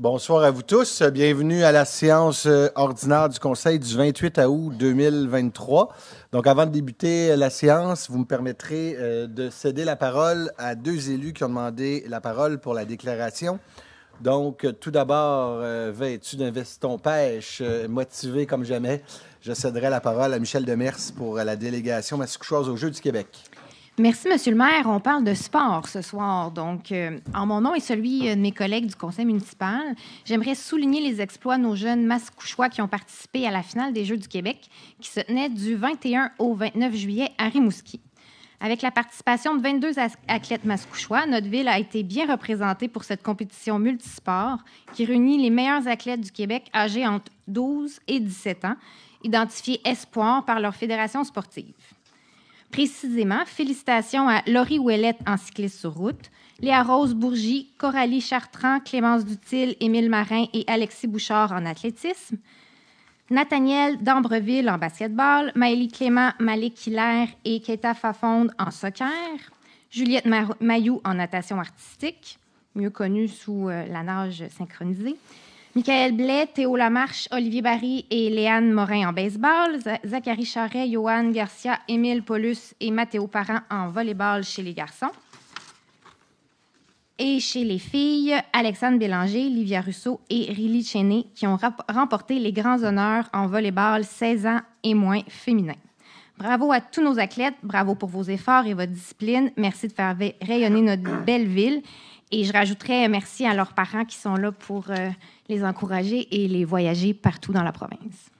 Bonsoir à vous tous. Bienvenue à la séance ordinaire du Conseil du 28 août 2023. Donc, avant de débuter la séance, vous me permettrez de céder la parole à deux élus qui ont demandé la parole pour la déclaration. Donc, tout d'abord, vêtu d'un veston pêche, motivé comme jamais, je céderai la parole à Michel Demers pour la délégation mascouchoise aux Jeux du Québec. Merci, Monsieur le maire. On parle de sport ce soir. Donc, en mon nom et celui de mes collègues du conseil municipal, j'aimerais souligner les exploits de nos jeunes mascouchois qui ont participé à la finale des Jeux du Québec qui se tenait du 21 au 29 juillet à Rimouski. Avec la participation de 22 athlètes mascouchois, notre ville a été bien représentée pour cette compétition multisport qui réunit les meilleurs athlètes du Québec âgés entre 12 et 17 ans, identifiés espoirs par leur fédération sportive. Précisément, félicitations à Laurie Ouellette en cycliste sur route, Léa Rose Bourgie, Coralie Chartrand, Clémence Dutil, Émile Marin et Alexis Bouchard en athlétisme, Nathaniel d'Ambreville en basketball, Maëlie Clément, Malik Hilaire et Keita Fafonde en soccer, Juliette Mailloux en natation artistique, mieux connue sous la nage synchronisée, Michael Blais, Théo Lamarche, Olivier Barry et Léane Morin en baseball, Zachary Charret, Johan Garcia, Émile Paulus et Mathéo Parent en volleyball chez les garçons. Et chez les filles, Alexandre Bélanger, Livia Russo et Rili Chéné qui ont remporté les grands honneurs en volleyball 16 ans et moins féminin. Bravo à tous nos athlètes, bravo pour vos efforts et votre discipline. Merci de faire rayonner notre belle ville. Et je rajouterais merci à leurs parents qui sont là pour les encourager et les voyager partout dans la province.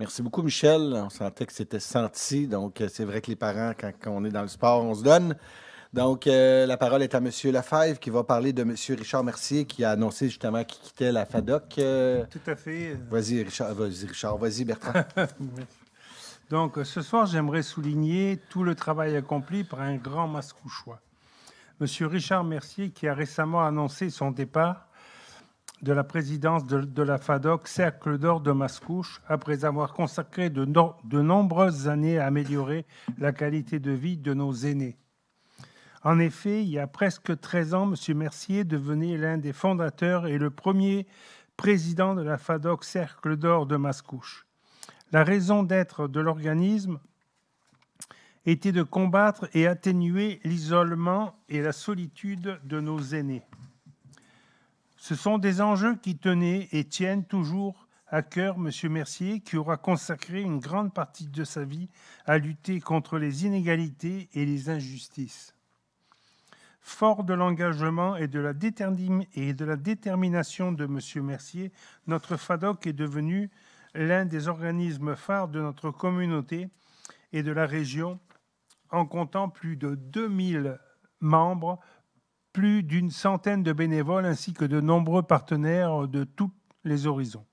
Merci beaucoup, Michel. On sentait que c'était senti. Donc, c'est vrai que les parents, quand on est dans le sport, on se donne. Donc, la parole est à M. Lefebvre qui va parler de M. Richard Mercier qui a annoncé justement qu'il quittait la FADOC. Tout à fait. Vas-y, Richard. Vas-y, Bertrand. Donc, ce soir, j'aimerais souligner tout le travail accompli par un grand mascouchois. Monsieur Richard Mercier, qui a récemment annoncé son départ de la présidence de la FADOC, Cercle d'or de Mascouche, après avoir consacré de nombreuses années à améliorer la qualité de vie de nos aînés. En effet, il y a presque 13 ans, M. Mercier devenait l'un des fondateurs et le premier président de la FADOC Cercle d'or de Mascouche. La raison d'être de l'organisme était de combattre et atténuer l'isolement et la solitude de nos aînés. Ce sont des enjeux qui tenaient et tiennent toujours à cœur M. Mercier, qui aura consacré une grande partie de sa vie à lutter contre les inégalités et les injustices. Fort de l'engagement et de la détermination de M. Mercier, notre FADOC est devenu l'un des organismes phares de notre communauté et de la région, en comptant plus de 2000 membres, plus d'une centaine de bénévoles ainsi que de nombreux partenaires de tous les horizons.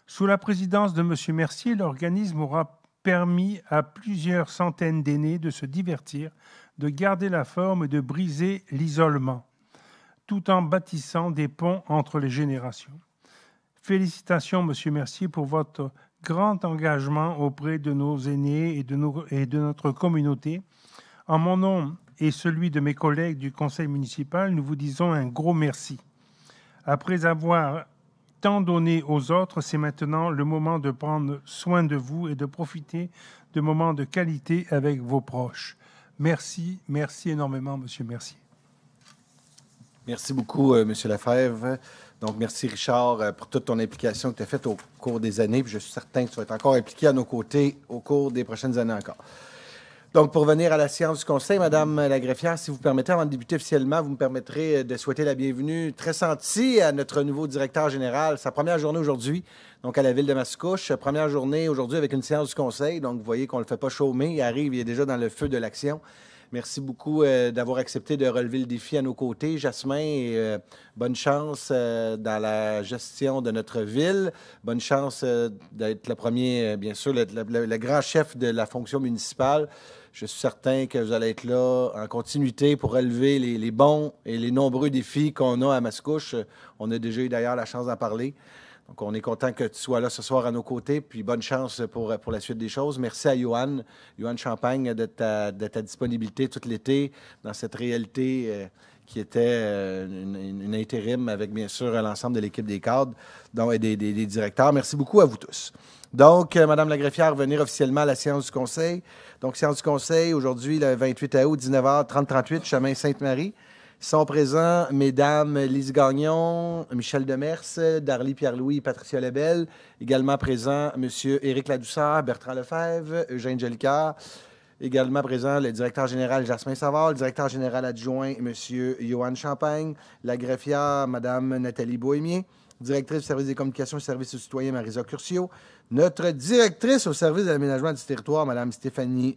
Sous la présidence de M. Mercier, l'organisme aura permis à plusieurs centaines d'aînés de se divertir, de garder la forme et de briser l'isolement, tout en bâtissant des ponts entre les générations. Félicitations, M. Mercier, pour votre grand engagement auprès de nos aînés et de notre communauté. En mon nom et celui de mes collègues du conseil municipal, nous vous disons un gros merci. Après avoir tant donné aux autres, c'est maintenant le moment de prendre soin de vous et de profiter de moments de qualité avec vos proches. Merci, merci énormément, M. Mercier. Merci beaucoup, M. Lefebvre. Donc, merci, Richard, pour toute ton implication que tu as faite au cours des années. Puis je suis certain que tu vas être encore impliqué à nos côtés au cours des prochaines années encore. Donc, pour venir à la séance du Conseil, Madame la greffière, si vous permettez, avant de débuter officiellement, vous me permettrez de souhaiter la bienvenue très sentie à notre nouveau directeur général. Sa première journée aujourd'hui, donc à la ville de Mascouche. Première journée aujourd'hui avec une séance du Conseil. Donc, vous voyez qu'on ne le fait pas chômer. Il arrive, il est déjà dans le feu de l'action. Merci beaucoup d'avoir accepté de relever le défi à nos côtés, Jasmin, et bonne chance dans la gestion de notre ville. Bonne chance d'être le premier, bien sûr, le grand chef de la fonction municipale. Je suis certain que vous allez être là en continuité pour relever les bons et les nombreux défis qu'on a à Mascouche. On a déjà eu d'ailleurs la chance d'en parler. Donc, on est content que tu sois là ce soir à nos côtés, puis bonne chance pour la suite des choses. Merci à Johan Champagne, de ta disponibilité tout l'été dans cette réalité qui était une intérim avec, bien sûr, l'ensemble de l'équipe des cadres et des directeurs. Merci beaucoup à vous tous. Donc, Mme la greffière, revenir officiellement à la séance du Conseil. Donc, séance du Conseil, aujourd'hui, le 28 août, 19h, 3038, chemin Sainte-Marie. Sont présents Mesdames Lise Gagnon, Michel Demers, Darly Pierre-Louis, Patricia Lebel. Également présent M. Éric Ladouceur, Bertrand Lefebvre, Eugène Jolicoeur. Également présent le directeur général Jasmin Savard, le directeur général adjoint M. Johan Champagne, la greffière Mme Nathalie Bohémier, directrice du service des communications et services aux citoyens Marisa Curcio, notre directrice au service de l'aménagement du territoire, Mme Stéphanie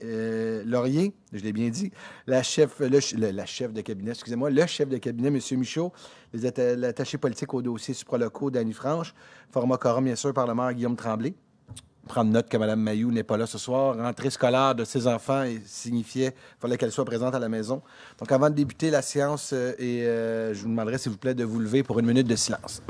Laurier, je l'ai bien dit, le chef de cabinet, excusez-moi, le chef de cabinet, M. Michaud, l'attaché politique aux dossiers supralocaux, Dany Franche, format quorum, bien sûr, par le maire Guillaume Tremblay. Prendre note que Mme Mayou n'est pas là ce soir. Rentrée scolaire de ses enfants signifiait qu'il fallait qu'elle soit présente à la maison. Donc, avant de débuter la séance, je vous demanderai, s'il vous plaît, de vous lever pour une minute de silence.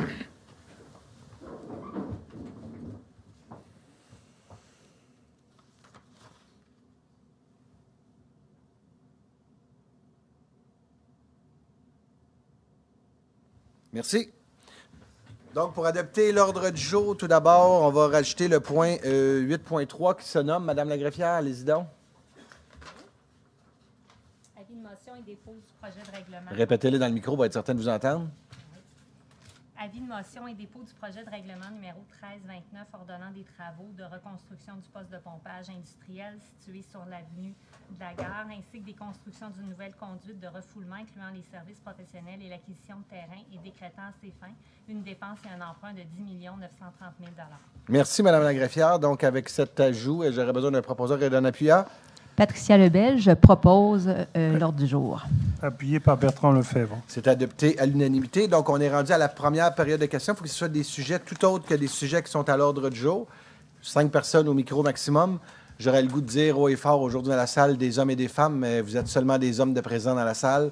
Merci. Donc, pour adopter l'ordre du jour, tout d'abord, on va rajouter le point 8.3 qui se nomme Madame la greffière. Allez-y donc. Avis de motion et dépôt du projet de règlement. Répétez-le dans le micro, pour être certain de vous entendre. Avis de motion et dépôt du projet de règlement numéro 1329 ordonnant des travaux de reconstruction du poste de pompage industriel situé sur l'avenue de la Gare, ainsi que des constructions d'une nouvelle conduite de refoulement incluant les services professionnels et l'acquisition de terrain et décrétant à ces fins une dépense et un emprunt de 10 930 000 $. Merci, Mme la greffière. Donc, avec cet ajout, j'aurais besoin d'un proposeur et d'un appuyant. Patricia Lebel, je propose l'ordre du jour. Appuyé par Bertrand Lefebvre. C'est adopté à l'unanimité. Donc, on est rendu à la première période de questions. Il faut que ce soit des sujets tout autres que des sujets qui sont à l'ordre du jour. 5 personnes au micro maximum. J'aurais le goût de dire haut et fort aujourd'hui dans la salle des hommes et des femmes, mais vous êtes seulement des hommes de présents dans la salle.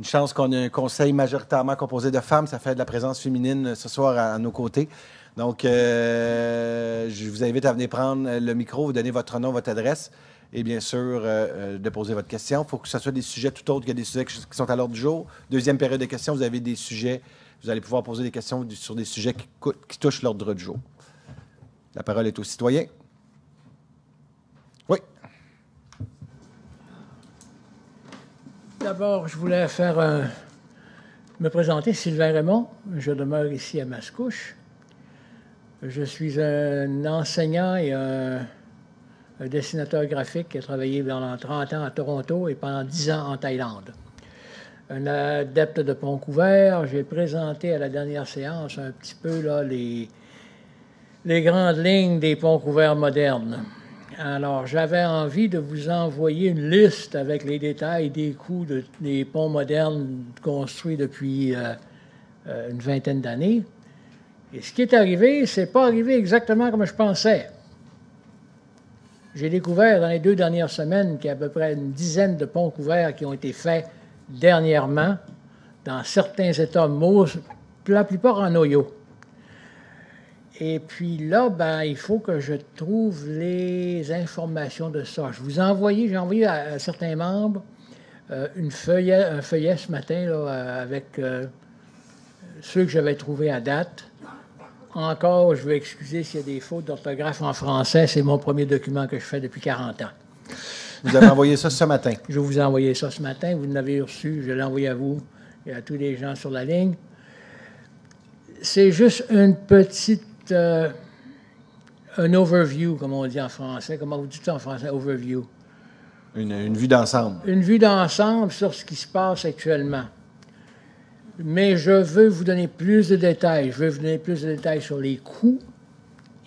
Une chance qu'on ait un conseil majoritairement composé de femmes. Ça fait de la présence féminine ce soir à nos côtés. Donc, je vous invite à venir prendre le micro, vous donner votre nom, votre adresse et bien sûr, de poser votre question. Il faut que ce soit des sujets tout autres que des sujets qui sont à l'ordre du jour. Deuxième période de questions, vous avez des sujets. Vous allez pouvoir poser des questions sur des sujets qui touchent l'ordre du jour. La parole est aux citoyens. Oui. D'abord, je voulais me présenter, Sylvain Raymond. Je demeure ici à Mascouche. Je suis un enseignant et un dessinateur graphique qui a travaillé pendant 30 ans à Toronto et pendant 10 ans en Thaïlande. Un adepte de pont couvert. J'ai présenté à la dernière séance un petit peu là, les grandes lignes des ponts couverts modernes. Alors, j'avais envie de vous envoyer une liste avec les détails des coûts des ponts modernes construits depuis une vingtaine d'années. Et ce qui est arrivé, c'est pas arrivé exactement comme je pensais. J'ai découvert dans les 2 dernières semaines qu'il y a à peu près une dizaine de ponts couverts qui ont été faits dernièrement dans certains États, la plupart en Ohio. Et puis là, il faut que je trouve les informations de ça. J'ai envoyé à certains membres un feuillet ce matin là, avec ceux que j'avais trouvés à date. Encore, je veux excuser s'il y a des fautes d'orthographe en français. C'est mon premier document que je fais depuis 40 ans. Vous avez envoyé ça ce matin? Je vous ai envoyé ça ce matin. Vous l'avez reçu. Je l'ai envoyé à vous et à tous les gens sur la ligne. C'est juste une petite... un overview, comme on dit en français. Comment vous dites ça en français, overview? Une vue d'ensemble. Une vue d'ensemble sur ce qui se passe actuellement. Mais je veux vous donner plus de détails. Je veux vous donner plus de détails sur les coûts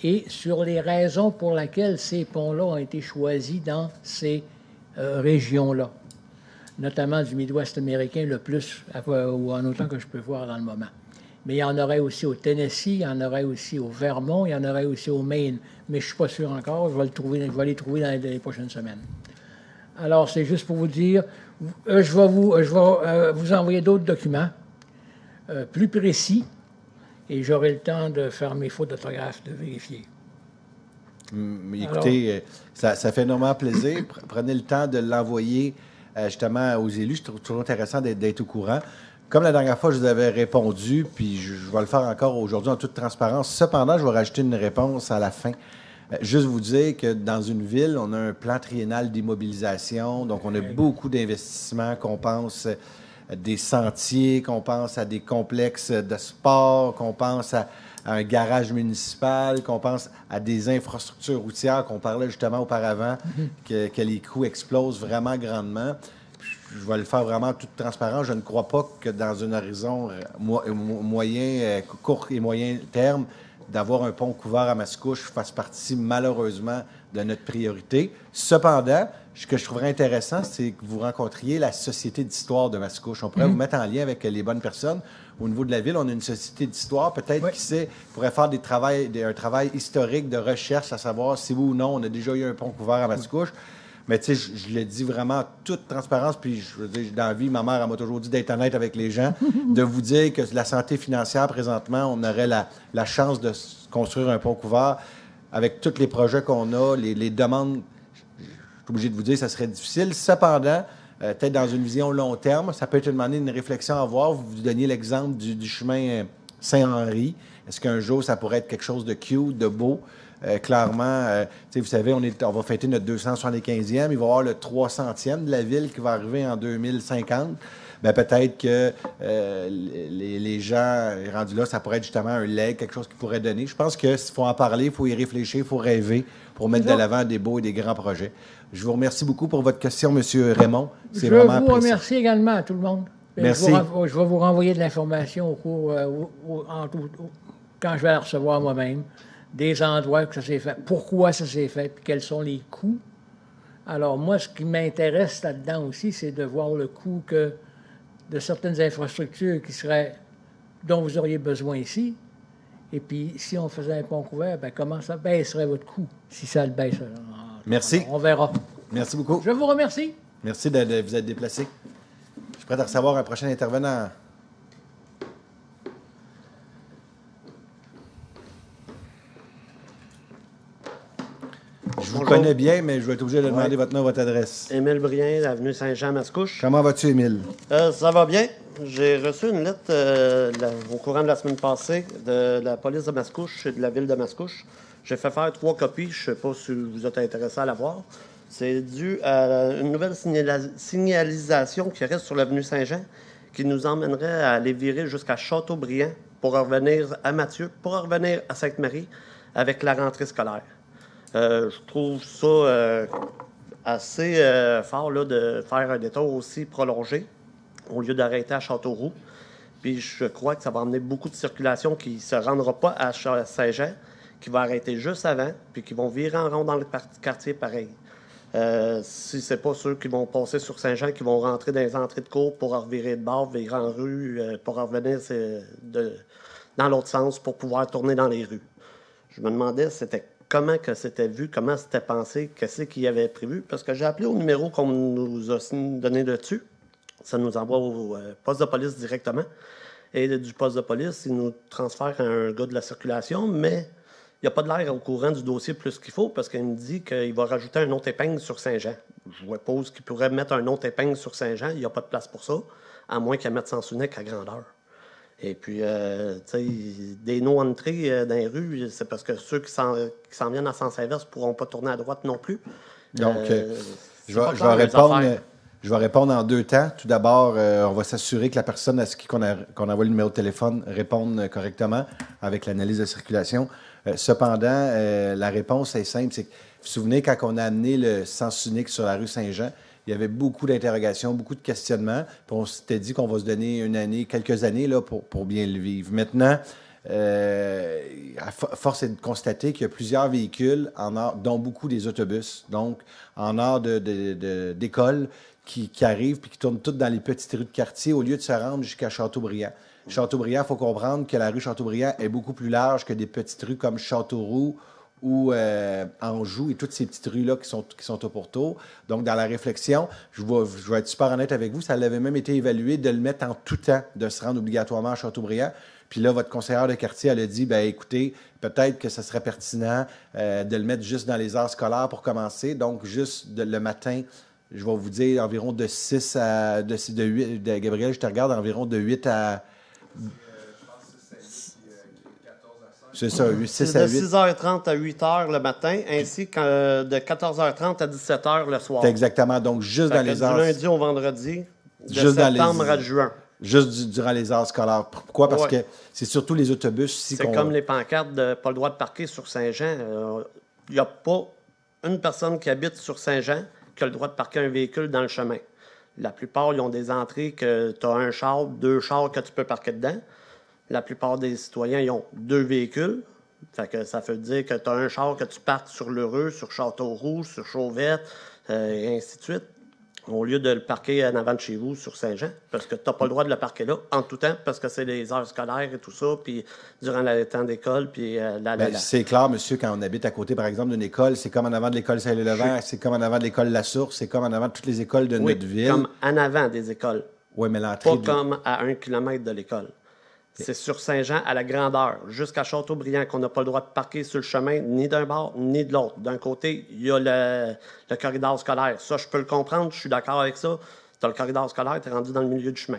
et sur les raisons pour lesquelles ces ponts-là ont été choisis dans ces régions-là, notamment du Midwest américain le plus, ou en autant que je peux voir dans le moment. Mais il y en aurait aussi au Tennessee, il y en aurait aussi au Vermont, il y en aurait aussi au Maine. Mais je ne suis pas sûr encore. Je vais les trouver dans les prochaines semaines. Alors, c'est juste pour vous dire, je vais vous envoyer d'autres documents plus précis et j'aurai le temps de faire mes fautes d'orthographe, de vérifier. Écoutez, ça fait énormément plaisir. Prenez le temps de l'envoyer justement aux élus. Je trouve toujours intéressant d'être au courant. Comme la dernière fois, je vous avais répondu, puis je vais le faire encore aujourd'hui en toute transparence. Cependant, je vais rajouter une réponse à la fin. Juste vous dire que dans une ville, on a un plan triennal d'immobilisation, donc on a beaucoup d'investissements, qu'on pense à des sentiers, qu'on pense à des complexes de sport, qu'on pense à un garage municipal, qu'on pense à des infrastructures routières qu'on parlait justement auparavant, que les coûts explosent vraiment grandement. Je vais le faire vraiment en toute transparence. Je ne crois pas que dans un horizon court et moyen terme, d'avoir un pont couvert à Mascouche fasse partie, malheureusement, de notre priorité. Cependant, ce que je trouverais intéressant, c'est que vous rencontriez la Société d'histoire de Mascouche. On pourrait vous mettre en lien avec les bonnes personnes. Au niveau de la ville, on a une société d'histoire. Peut-être, qui sait, pourrait faire un travail historique de recherche, à savoir si oui ou non on a déjà eu un pont couvert à Mascouche. Mais tu sais, je le dis vraiment en toute transparence, puis je veux dire, dans la vie, ma mère elle m'a toujours dit d'être honnête avec les gens, de vous dire que la santé financière, présentement, on aurait la chance de construire un pont couvert avec tous les projets qu'on a, les demandes. Je suis obligé de vous dire que ça serait difficile. Cependant, peut-être dans une vision long terme, ça peut être une réflexion à avoir. Vous donniez l'exemple du chemin Saint-Henri. Est-ce qu'un jour, ça pourrait être quelque chose de cute, de beau? Clairement, vous savez, on va fêter notre 275e. Il va y avoir le 300e de la ville qui va arriver en 2050. Bien, peut-être que les gens rendus là, ça pourrait être justement un leg, quelque chose qui pourrait donner. Je pense qu'il faut en parler, il faut y réfléchir, il faut rêver pour mettre de l'avant des beaux et des grands projets. Je vous remercie beaucoup pour votre question, M. Raymond. Je vous remercie également à tout le monde. Merci. Je vais vous renvoyer de l'information au cours, quand je vais la recevoir moi-même. Des endroits que ça s'est fait, pourquoi ça s'est fait, puis quels sont les coûts. Alors, moi, ce qui m'intéresse là-dedans aussi, c'est de voir le coût de certaines infrastructures dont vous auriez besoin ici. Et puis, si on faisait un pont couvert, bien, comment ça baisserait votre coût, si ça le baisse? Merci. On verra. Merci beaucoup. Je vous remercie. Merci de vous être déplacé. Je suis prêt à recevoir un prochain intervenant. Je vous connais bien, mais je vais être obligé de demander votre nom, votre adresse. Émile Brien, avenue Saint-Jean-Mascouche. Comment vas-tu, Émile? Ça va bien. J'ai reçu une lettre au courant de la semaine passée de la police de Mascouche et de la ville de Mascouche. J'ai fait faire 3 copies. Je ne sais pas si vous êtes intéressé à la voir. C'est dû à une nouvelle signalisation qui reste sur l'avenue Saint-Jean qui nous emmènerait à aller virer jusqu'à Châteaubriand pour revenir à Mathieu, pour revenir à Sainte-Marie avec la rentrée scolaire. Je trouve ça assez fort là, de faire un détour aussi prolongé au lieu d'arrêter à Châteauroux. Puis je crois que ça va emmener beaucoup de circulation qui ne se rendra pas à Saint-Jean, qui va arrêter juste avant, puis qui vont virer en rond dans le quartier pareil. Si ce n'est pas ceux qui vont passer sur Saint-Jean, qui vont rentrer dans les entrées de cours pour revirer de bord, virer en rue, pour revenir dans l'autre sens pour pouvoir tourner dans les rues. Je me demandais comment que c'était vu, comment c'était pensé, qu'est-ce qu'il y avait prévu. Parce que j'ai appelé au numéro qu'on nous a donné dessus. Ça nous envoie au poste de police directement. Et du poste de police, il nous transfère à un gars de la circulation, mais il n'y a pas de l'air au courant du dossier plus qu'il faut parce qu'il me dit qu'il va rajouter un autre épingle sur Saint-Jean. Je suppose qu'il pourrait mettre un autre épingle sur Saint-Jean. Il n'y a pas de place pour ça, à moins qu'il mette Sens-Unique à grandeur. Et puis, tu sais, des no-entry dans les rues, c'est parce que ceux qui s'en viennent à sens inverse ne pourront pas tourner à droite non plus. Donc, je vais répondre en 2 temps. Tout d'abord, on va s'assurer que la personne à qui qu'on envoie le numéro de téléphone réponde correctement avec l'analyse de circulation. Cependant, la réponse est simple. C'est que, vous vous souvenez, quand on a amené le sens unique sur la rue Saint-Jean, il y avait beaucoup d'interrogations, beaucoup de questionnements. Puis on s'était dit qu'on va se donner quelques années là, pour bien le vivre. Maintenant, force est de constater qu'il y a plusieurs véhicules, dont beaucoup des autobus, donc en heure d'école, qui arrivent et qui tournent toutes dans les petites rues de quartier au lieu de se rendre jusqu'à Châteaubriand. Châteaubriand, il faut comprendre que la rue Châteaubriand est beaucoup plus large que des petites rues comme Châteauroux ou Anjou et toutes ces petites rues-là qui sont au pourtour. Donc, dans la réflexion, je vais être super honnête avec vous, ça avait même été évalué de le mettre en tout temps, de se rendre obligatoirement à Châteaubriand. Puis là, votre conseillère de quartier, elle a dit, bien, écoutez, peut-être que ce serait pertinent de le mettre juste dans les heures scolaires pour commencer. Donc, juste le matin, je vais vous dire environ de 6 à... de 8, Gabriel, je te regarde, environ de 8 à... C'est ça, 6 à de 8. 6h30 à 8h le matin, ainsi que de 14h30 à 17h le soir. Exactement. Donc, juste Fait dans que les heures... Du lundi au vendredi, de Juste dans les- septembre à juin. Juste durant les heures scolaires. Pourquoi? Parce Ouais. que c'est surtout les autobus ici C'est comme les pancartes de pas le droit de parquer sur Saint-Jean. Il n'y a pas une personne qui habite sur Saint-Jean qui a le droit de parquer un véhicule dans le chemin. La plupart, ils ont des entrées que tu as un char, 2 chars que tu peux parquer dedans. La plupart des citoyens, ils ont 2 véhicules. Fait que ça veut dire que tu as un char que tu parques sur Lheureux, sur Châteauroux, sur Chauvette, et ainsi de suite, au lieu de le parquer en avant de chez vous sur Saint-Jean, parce que tu n'as pas le droit de le parquer là, en tout temps, parce que c'est les heures scolaires et tout ça, puis durant le temps d'école, puis C'est clair, monsieur, quand on habite à côté, par exemple, d'une école, c'est comme en avant de l'école Saint-Levant, c'est comme en avant de l'école La Source, c'est comme en avant de toutes les écoles de Oui, notre ville. comme en avant des écoles. Oui, mais l'entrée... Pas comme à 1 kilomètre de l'école. C'est sur Saint-Jean à la grandeur, jusqu'à Châteaubriand, qu'on n'a pas le droit de parquer sur le chemin ni d'un bord ni de l'autre. D'un côté, il y a le corridor scolaire. Ça, je peux le comprendre, je suis d'accord avec ça. Tu as le corridor scolaire, tu es rendu dans le milieu du chemin.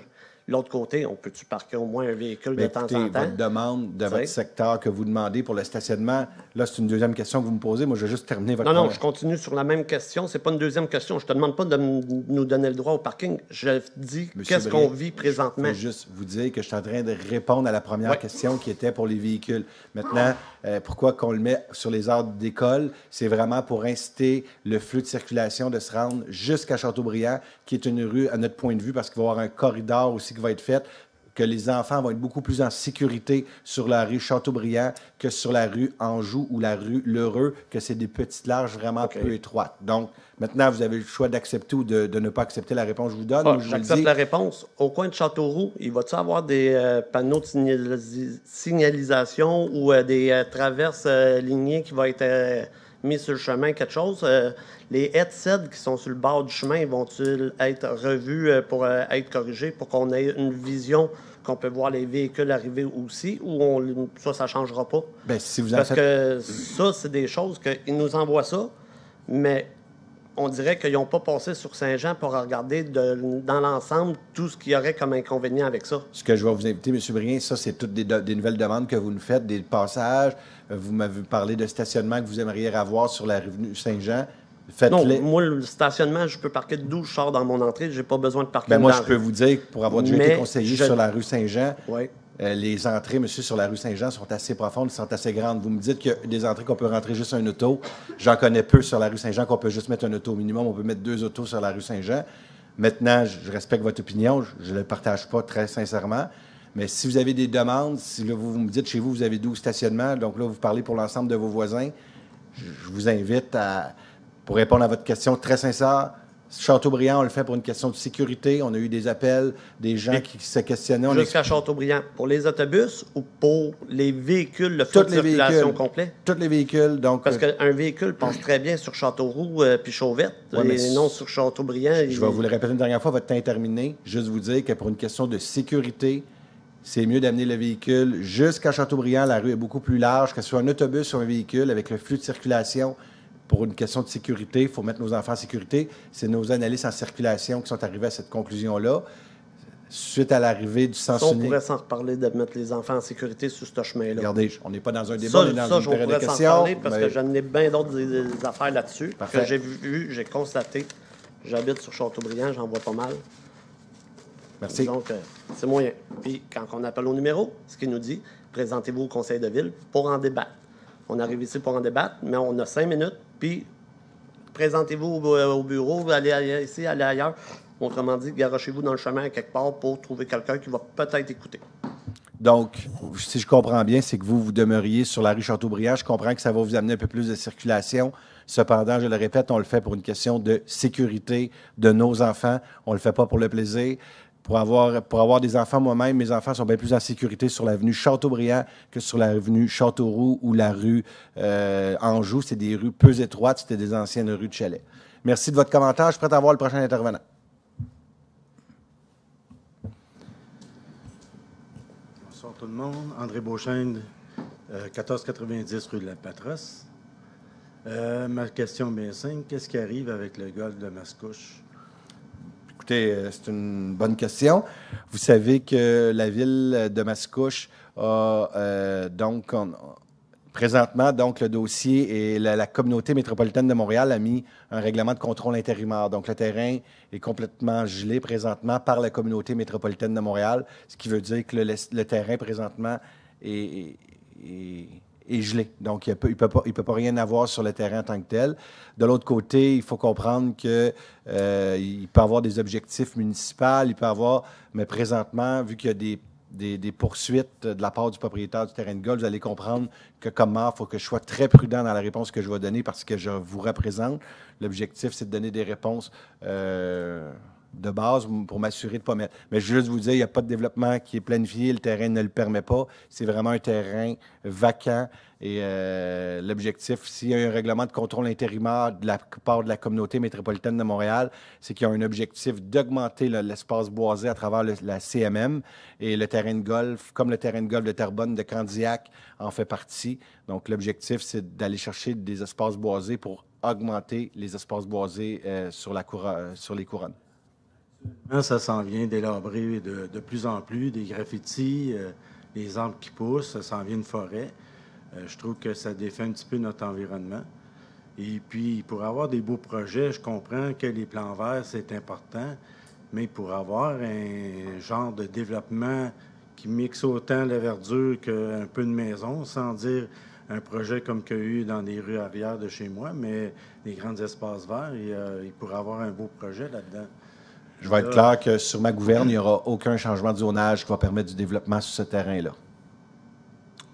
L'autre côté, on peut-tu parquer au moins un véhicule de temps en temps? Votre demande de votre secteur que vous demandez pour le stationnement, là, c'est une deuxième question que vous me posez. Moi, je vais juste terminer votre... Non, je continue sur la même question. C'est pas une deuxième question. Je te demande pas de nous donner le droit au parking. Je dis qu'est-ce qu'on vit présentement. Je veux juste vous dire que je suis en train de répondre à la première question qui était pour les véhicules. Maintenant, pourquoi qu'on le met sur les heures d'école? C'est vraiment pour inciter le flux de circulation de se rendre jusqu'à Châteaubriand, qui est une rue, à notre point de vue, parce qu'il va y avoir un corridor aussi qui va être fait, que les enfants vont être beaucoup plus en sécurité sur la rue Châteaubriand que sur la rue Anjou ou la rue Lheureux, que c'est des petites larges vraiment peu étroites. Donc, maintenant, vous avez le choix d'accepter ou de ne pas accepter la réponse que je vous donne. J'accepte la réponse. Au coin de Châteauroux, il va-t-il avoir des panneaux de signalisation ou des traverses lignées qui vont être mis sur le chemin, quelque chose? Les headsets qui sont sur le bord du chemin, vont-ils être revus pour être corrigés pour qu'on ait une vision qu'on peut voir les véhicules arriver aussi, ou ça ne changera pas? Bien, si vous en Parce faites... que ça, c'est des choses qu'ils nous envoient ça, mais on dirait qu'ils n'ont pas passé sur Saint-Jean pour regarder dans l'ensemble tout ce qu'il y aurait comme inconvénient avec ça. Ce que je vais vous inviter, M. Brien, ça, c'est toutes des nouvelles demandes que vous nous faites, des passages. Vous m'avez parlé de stationnement que vous aimeriez avoir sur la rue Saint-Jean. Non, moi, le stationnement, je peux parquer 12 chars dans mon entrée. Je n'ai pas besoin de parking moi, je peux vous dire que pour avoir déjà été conseiller sur la rue Saint-Jean, oui. Les entrées, monsieur, sur la rue Saint-Jean sont assez profondes, sont assez grandes. Vous me dites qu'il y a des entrées qu'on peut rentrer juste un auto. J'en connais peu sur la rue Saint-Jean qu'on peut juste mettre un auto au minimum. On peut mettre 2 autos sur la rue Saint-Jean. Maintenant, je respecte votre opinion. Je ne la partage pas très sincèrement. Mais si vous avez des demandes, si là, vous me dites chez vous, vous avez 12 stationnements, donc là, vous parlez pour l'ensemble de vos voisins, je vous invite pour répondre à votre question très sincère, Châteaubriand, on le fait pour une question de sécurité. On a eu des appels, des gens qui se questionnaient. Jusqu'à Châteaubriand, pour les autobus ou pour les véhicules, le flux de circulation complet? Tous les véhicules. Donc, parce qu'un véhicule passe très bien sur Châteauroux puis Chauvette, et non sur Châteaubriand. Je vais vous le répéter une dernière fois, votre temps est terminé. Juste vous dire que pour une question de sécurité, c'est mieux d'amener le véhicule jusqu'à Châteaubriand. La rue est beaucoup plus large, que ce soit un autobus ou un véhicule, avec le flux de circulation. Pour une question de sécurité, il faut mettre nos enfants en sécurité. C'est nos analystes en circulation qui sont arrivés à cette conclusion-là. Suite à l'arrivée du sens unique... On pourrait s'en reparler de mettre les enfants en sécurité sur ce chemin-là. Regardez, on n'est pas dans un débat, on est dans une période de questions. Ça, on pourrait s'en parler parce que j'en ai bien d'autres affaires là-dessus. Que j'ai vu, j'ai constaté. J'habite sur Châteaubriand, j'en vois pas mal. Merci. Donc, c'est moyen. Puis, quand on appelle au numéro, ce qu'il nous dit, présentez-vous au conseil de ville pour en débattre. On arrive ici pour en débattre, mais on a 5 minutes, puis présentez-vous au bureau, allez ici, allez ailleurs. Autrement dit, garochez-vous dans le chemin quelque part pour trouver quelqu'un qui va peut-être écouter. Donc, si je comprends bien, c'est que vous demeuriez sur la rue Châteaubriand. Je comprends que ça va vous amener un peu plus de circulation. Cependant, je le répète, on le fait pour une question de sécurité de nos enfants. On ne le fait pas pour le plaisir. Pour avoir des enfants, moi-même, mes enfants sont bien plus en sécurité sur l'avenue Châteaubriand que sur l'avenue Châteauroux ou la rue Anjou. C'est des rues peu étroites, c'était des anciennes rues de chalet. Merci de votre commentaire. Je suis prêt à voir le prochain intervenant. Bonsoir tout le monde. André Beauchesne, 1490 rue de la Patros. Ma question bien simple, qu'est-ce qui arrive avec le golfe de Mascouche? Écoutez, c'est une bonne question. Vous savez que la ville de Mascouche a présentement, donc, le dossier et la communauté métropolitaine de Montréal a mis un règlement de contrôle intérimaire. Donc, le terrain est complètement gelé présentement par la communauté métropolitaine de Montréal, ce qui veut dire que le terrain présentement est gelé. Donc, il ne peut pas rien avoir sur le terrain en tant que tel. De l'autre côté, il faut comprendre qu'il peut avoir des objectifs municipaux, il peut avoir, mais présentement, vu qu'il y a des poursuites de la part du propriétaire du terrain de golf, vous allez comprendre que comme maire, il faut que je sois très prudent dans la réponse que je vais donner parce que je vous représente. L'objectif, c'est de donner des réponses de base pour m'assurer de ne pas mettre. Mais je veux juste vous dire, il n'y a pas de développement qui est planifié, le terrain ne le permet pas. C'est vraiment un terrain vacant. Et l'objectif, s'il y a un règlement de contrôle intérimaire de la part de la communauté métropolitaine de Montréal, c'est qu'il y a un objectif d'augmenter l'espace boisé à travers la CMM. Et le terrain de golf, comme le terrain de golf de Terrebonne, de Candiac, en fait partie. Donc, l'objectif, c'est d'aller chercher des espaces boisés pour augmenter les espaces boisés sur les couronnes. Ça s'en vient délabré de plus en plus, des graffitis, les arbres qui poussent, ça s'en vient une forêt. Je trouve que ça défait un petit peu notre environnement. Et puis, pour avoir des beaux projets, je comprends que les plans verts, c'est important, mais pour avoir un genre de développement qui mixe autant la verdure qu'un peu de maison, sans dire un projet comme qu'il y a eu dans les rues arrière de chez moi, mais les grands espaces verts, il pourrait avoir un beau projet là-dedans. Je vais être clair que sur ma gouverne, il n'y aura aucun changement de zonage qui va permettre du développement sur ce terrain-là.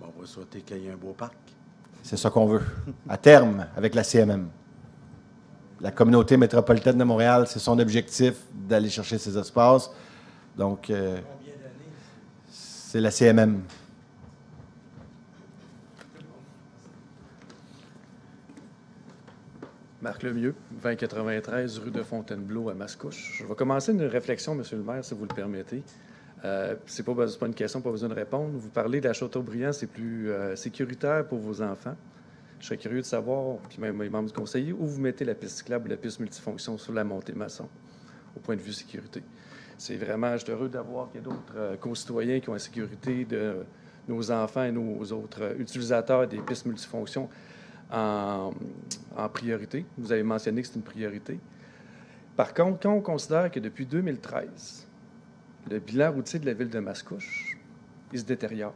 Bon, on va souhaiter qu'il y ait un beau parc. C'est ça qu'on veut. À terme, avec la CMM. La communauté métropolitaine de Montréal, c'est son objectif d'aller chercher ces espaces. Donc, c'est la CMM. Marc Lemieux, 2093, rue de Fontainebleau à Mascouche. Je vais commencer une réflexion, Monsieur le maire, si vous le permettez. C'est pas une question, pas besoin de répondre. Vous parlez de la Châteaubriand, c'est plus sécuritaire pour vos enfants. Je serais curieux de savoir, puis même les membres du conseiller, où vous mettez la piste cyclable ou la piste multifonction sur la montée Masson, au point de vue sécurité. C'est vraiment, je suis heureux d'avoir qu'il y a d'autres concitoyens qui ont la sécurité de nos enfants et nos autres utilisateurs des pistes multifonctions en priorité. Vous avez mentionné que c'est une priorité. Par contre, quand on considère que depuis 2013, le bilan routier de la ville de Mascouche, il se détériore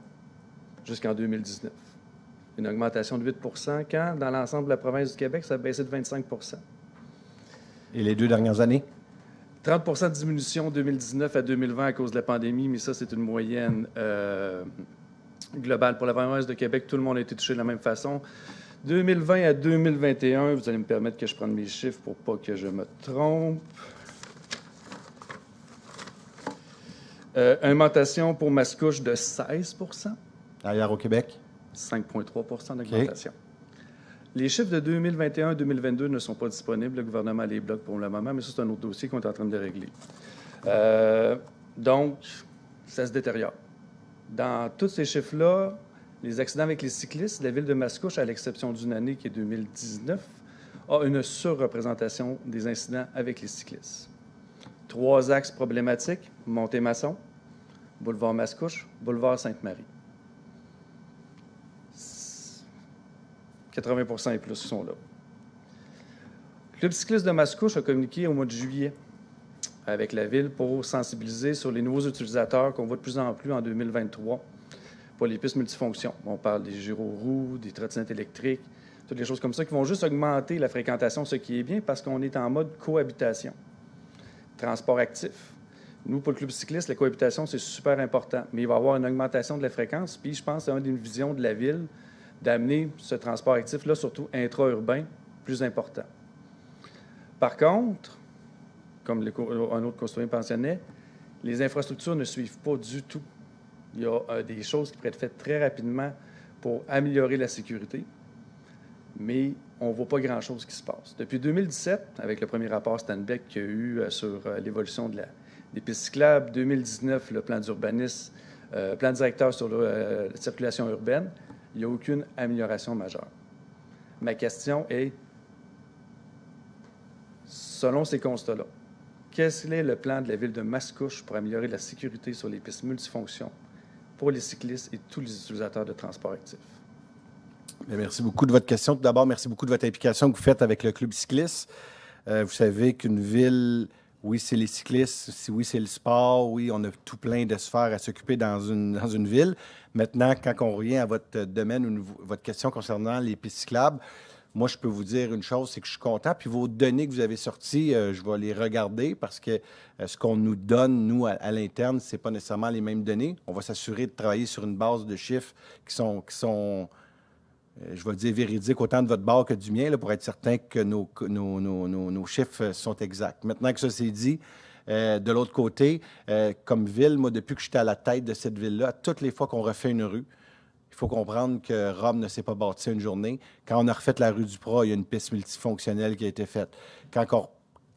jusqu'en 2019. Une augmentation de 8 % quand, dans l'ensemble de la province du Québec, ça a baissé de 25 %. Et les 2 dernières années? 30 % de diminution 2019 à 2020 à cause de la pandémie, mais ça, c'est une moyenne globale. Pour la province de Québec, tout le monde a été touché de la même façon. 2020 à 2021, vous allez me permettre que je prenne mes chiffres pour pas que je me trompe. Augmentation pour Mascouche de 16 %. Ailleurs au Québec? 5,3 % d'augmentation. Okay. Les chiffres de 2021-2022 ne sont pas disponibles. Le gouvernement les bloque pour le moment, mais ça, c'est un autre dossier qu'on est en train de régler. Donc, ça se détériore. Dans tous ces chiffres-là, les accidents avec les cyclistes, la ville de Mascouche, à l'exception d'une année qui est 2019, a une surreprésentation des incidents avec les cyclistes. 3 axes problématiques, Montée-Masson, boulevard Mascouche, boulevard Sainte-Marie. 80 % et plus sont là. Le Club cycliste de Mascouche a communiqué au mois de juillet avec la ville pour sensibiliser sur les nouveaux utilisateurs qu'on voit de plus en plus en 2023 pour les pistes multifonctions. On parle des gyroroues, des trottinettes électriques, toutes les choses comme ça qui vont juste augmenter la fréquentation, ce qui est bien parce qu'on est en mode cohabitation. Transport actif. Nous, pour le Club cycliste, la cohabitation, c'est super important, mais il va y avoir une augmentation de la fréquence, puis je pense que c'est une des visions de la ville d'amener ce transport actif-là, surtout intra-urbain, plus important. Par contre, comme un autre concitoyen mentionnait, les infrastructures ne suivent pas du tout. Il y a des choses qui pourraient être faites très rapidement pour améliorer la sécurité, mais on ne voit pas grand-chose qui se passe. Depuis 2017, avec le premier rapport Stanbeck qu'il y a eu sur l'évolution des pistes cyclables, 2019, le plan d'urbanisme, plan directeur sur la circulation urbaine, il n'y a aucune amélioration majeure. Ma question est, selon ces constats-là, quel est le plan de la Ville de Mascouche pour améliorer la sécurité sur les pistes multifonctions pour les cyclistes et tous les utilisateurs de transport actif? Bien, merci beaucoup de votre question. Tout d'abord, merci beaucoup de votre implication que vous faites avec le Club cycliste. Vous savez qu'une ville, oui, c'est les cyclistes, oui, c'est le sport, oui, on a tout plein de sphères à s'occuper dans une ville. Maintenant, quand on revient à votre domaine ou votre question concernant les pistes cyclables, moi, je peux vous dire une chose, c'est que je suis content. Puis vos données que vous avez sorties, je vais les regarder parce que ce qu'on nous donne, nous, à l'interne, ce n'est pas nécessairement les mêmes données. On va s'assurer de travailler sur une base de chiffres qui sont je vais dire véridiques autant de votre bord que du mien, là, pour être certain que nos chiffres sont exacts. Maintenant que ça c'est dit, de l'autre côté, comme ville, moi, depuis que j'étais à la tête de cette ville-là, toutes les fois qu'on refait une rue, il faut comprendre que Rome ne s'est pas bâti une journée. Quand on a refait la rue du Prat, il y a une piste multifonctionnelle qui a été faite.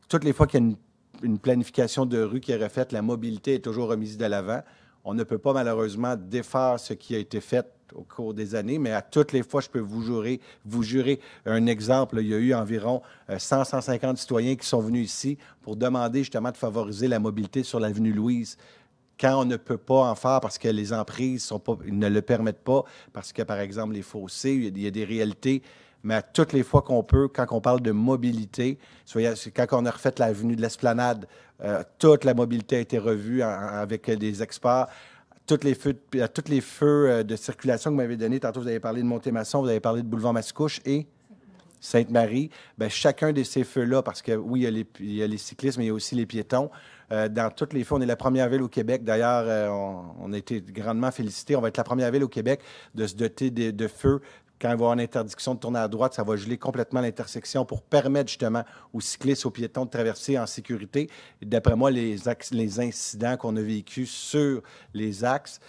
Toutes les fois qu'il y a une planification de rue qui est refaite, la mobilité est toujours remise de l'avant. On ne peut pas malheureusement défaire ce qui a été fait au cours des années, mais à toutes les fois, je peux vous jurer un exemple. Là, il y a eu environ 100-150 citoyens qui sont venus ici pour demander justement de favoriser la mobilité sur l'avenue Louise. Quand on ne peut pas en faire parce que les emprises ne le permettent pas, parce que, par exemple, les fossés, il y a des réalités, mais à toutes les fois qu'on peut, quand on parle de mobilité, quand on a refait l'avenue de l'Esplanade, toute la mobilité a été revue avec des experts. Tous les feux de circulation que vous m'avez donnés, tantôt vous avez parlé de Montémasson, vous avez parlé de Boulevard Mascouche et Sainte-Marie, bien, chacun de ces feux-là, parce que oui, il y a les cyclistes, mais il y a aussi les piétons. Dans tous les feux, on est la première ville au Québec. D'ailleurs, on a été grandement félicités. On va être la première ville au Québec de se doter de feux. Quand il va y avoir une interdiction de tourner à droite, ça va geler complètement l'intersection pour permettre justement aux cyclistes, aux piétons de traverser en sécurité. Et d'après moi, les incidents qu'on a vécus sur les axes,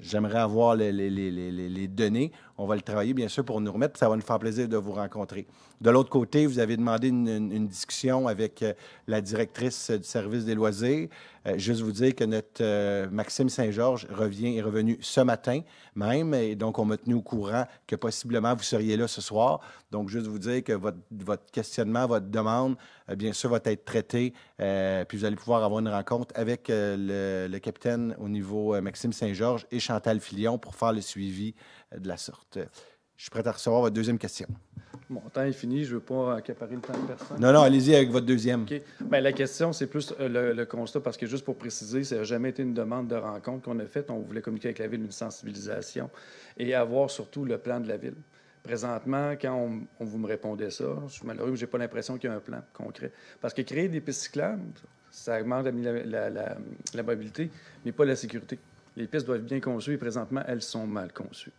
j'aimerais avoir les données. On va le travailler, bien sûr, pour nous remettre. Ça va nous faire plaisir de vous rencontrer. De l'autre côté, vous avez demandé une discussion avec la directrice du service des loisirs. Juste vous dire que notre Maxime Saint-Georges est revenu ce matin même, et donc on m'a tenu au courant que possiblement vous seriez là ce soir. Donc, juste vous dire que votre questionnement, votre demande, bien sûr, va être traité, puis vous allez pouvoir avoir une rencontre avec le capitaine au niveau Maxime Saint-Georges et Chantal Filion pour faire le suivi de la sorte. Je suis prêt à recevoir votre deuxième question. Mon temps est fini, je ne veux pas accaparer le temps de personne. Non, allez-y avec votre deuxième. OK. Bien, la question, c'est plus le constat, parce que juste pour préciser, ça n'a jamais été une demande de rencontre qu'on a faite. On voulait communiquer avec la Ville, une sensibilisation et avoir surtout le plan de la Ville. Présentement, quand vous me répondez ça, je suis malheureux, mais je n'ai pas l'impression qu'il y a un plan concret. Parce que créer des pistes cyclables, ça augmente la mobilité, mais pas la sécurité. Les pistes doivent être bien conçues et présentement, elles sont mal conçues.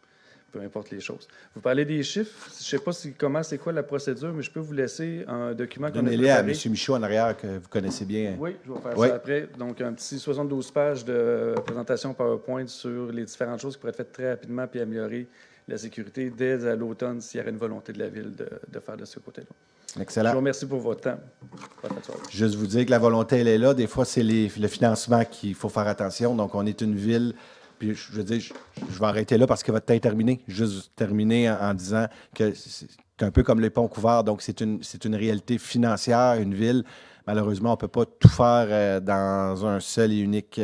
Peu importe les choses. Vous parlez des chiffres. Je ne sais pas c'est quoi la procédure, mais je peux vous laisser un document qu'on a préparé. Donnez-les à M. Michaud en arrière, que vous connaissez bien. Oui, je vais faire ça après. Donc, un petit 72 pages de présentation PowerPoint sur les différentes choses qui pourraient être faites très rapidement puis améliorer la sécurité dès à l'automne s'il y avait une volonté de la Ville de faire de ce côté-là. Excellent. Je vous remercie pour votre temps. Juste vous dire que la volonté, elle est là. Des fois, c'est le financement qu'il faut faire attention. Donc, on est une ville... Puis, je veux dire, je vais arrêter là parce que votre temps est terminé. Juste terminer en disant que c'est un peu comme les ponts couverts. Donc, c'est une réalité financière, une ville. Malheureusement, on ne peut pas tout faire dans un seul et unique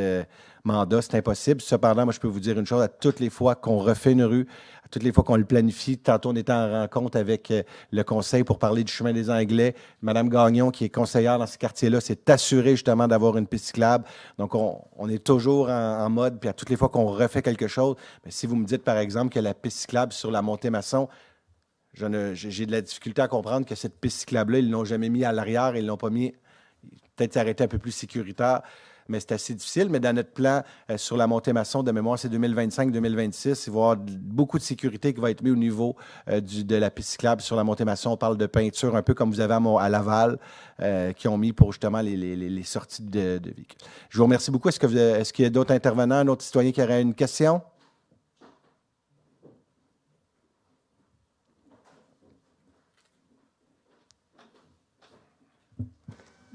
mandat. C'est impossible. Cependant, moi, je peux vous dire une chose. À toutes les fois qu'on refait une rue, à toutes les fois qu'on le planifie, tantôt on était en rencontre avec le conseil pour parler du chemin des Anglais. Mme Gagnon, qui est conseillère dans ce quartier-là, s'est assurée justement d'avoir une piste cyclable. Donc, on est toujours en mode, puis à toutes les fois qu'on refait quelque chose, mais si vous me dites, par exemple, que la piste cyclable sur la Montée-Masson, j'ai de la difficulté à comprendre que cette piste cyclable-là, ils ne l'ont jamais mis à l'arrière, ils ne l'ont pas mis, peut-être arrêté un peu plus sécuritaire. Mais c'est assez difficile. Mais dans notre plan sur la Montée-Masson, de mémoire, c'est 2025-2026. Il va y avoir beaucoup de sécurité qui va être mis au niveau de la piste cyclable sur la Montée-Masson. On parle de peinture, un peu comme vous avez à Laval, qui ont mis pour justement les sorties de véhicules. Je vous remercie beaucoup. Est-ce qu'il y a d'autres intervenants, un autre citoyen qui aurait une question?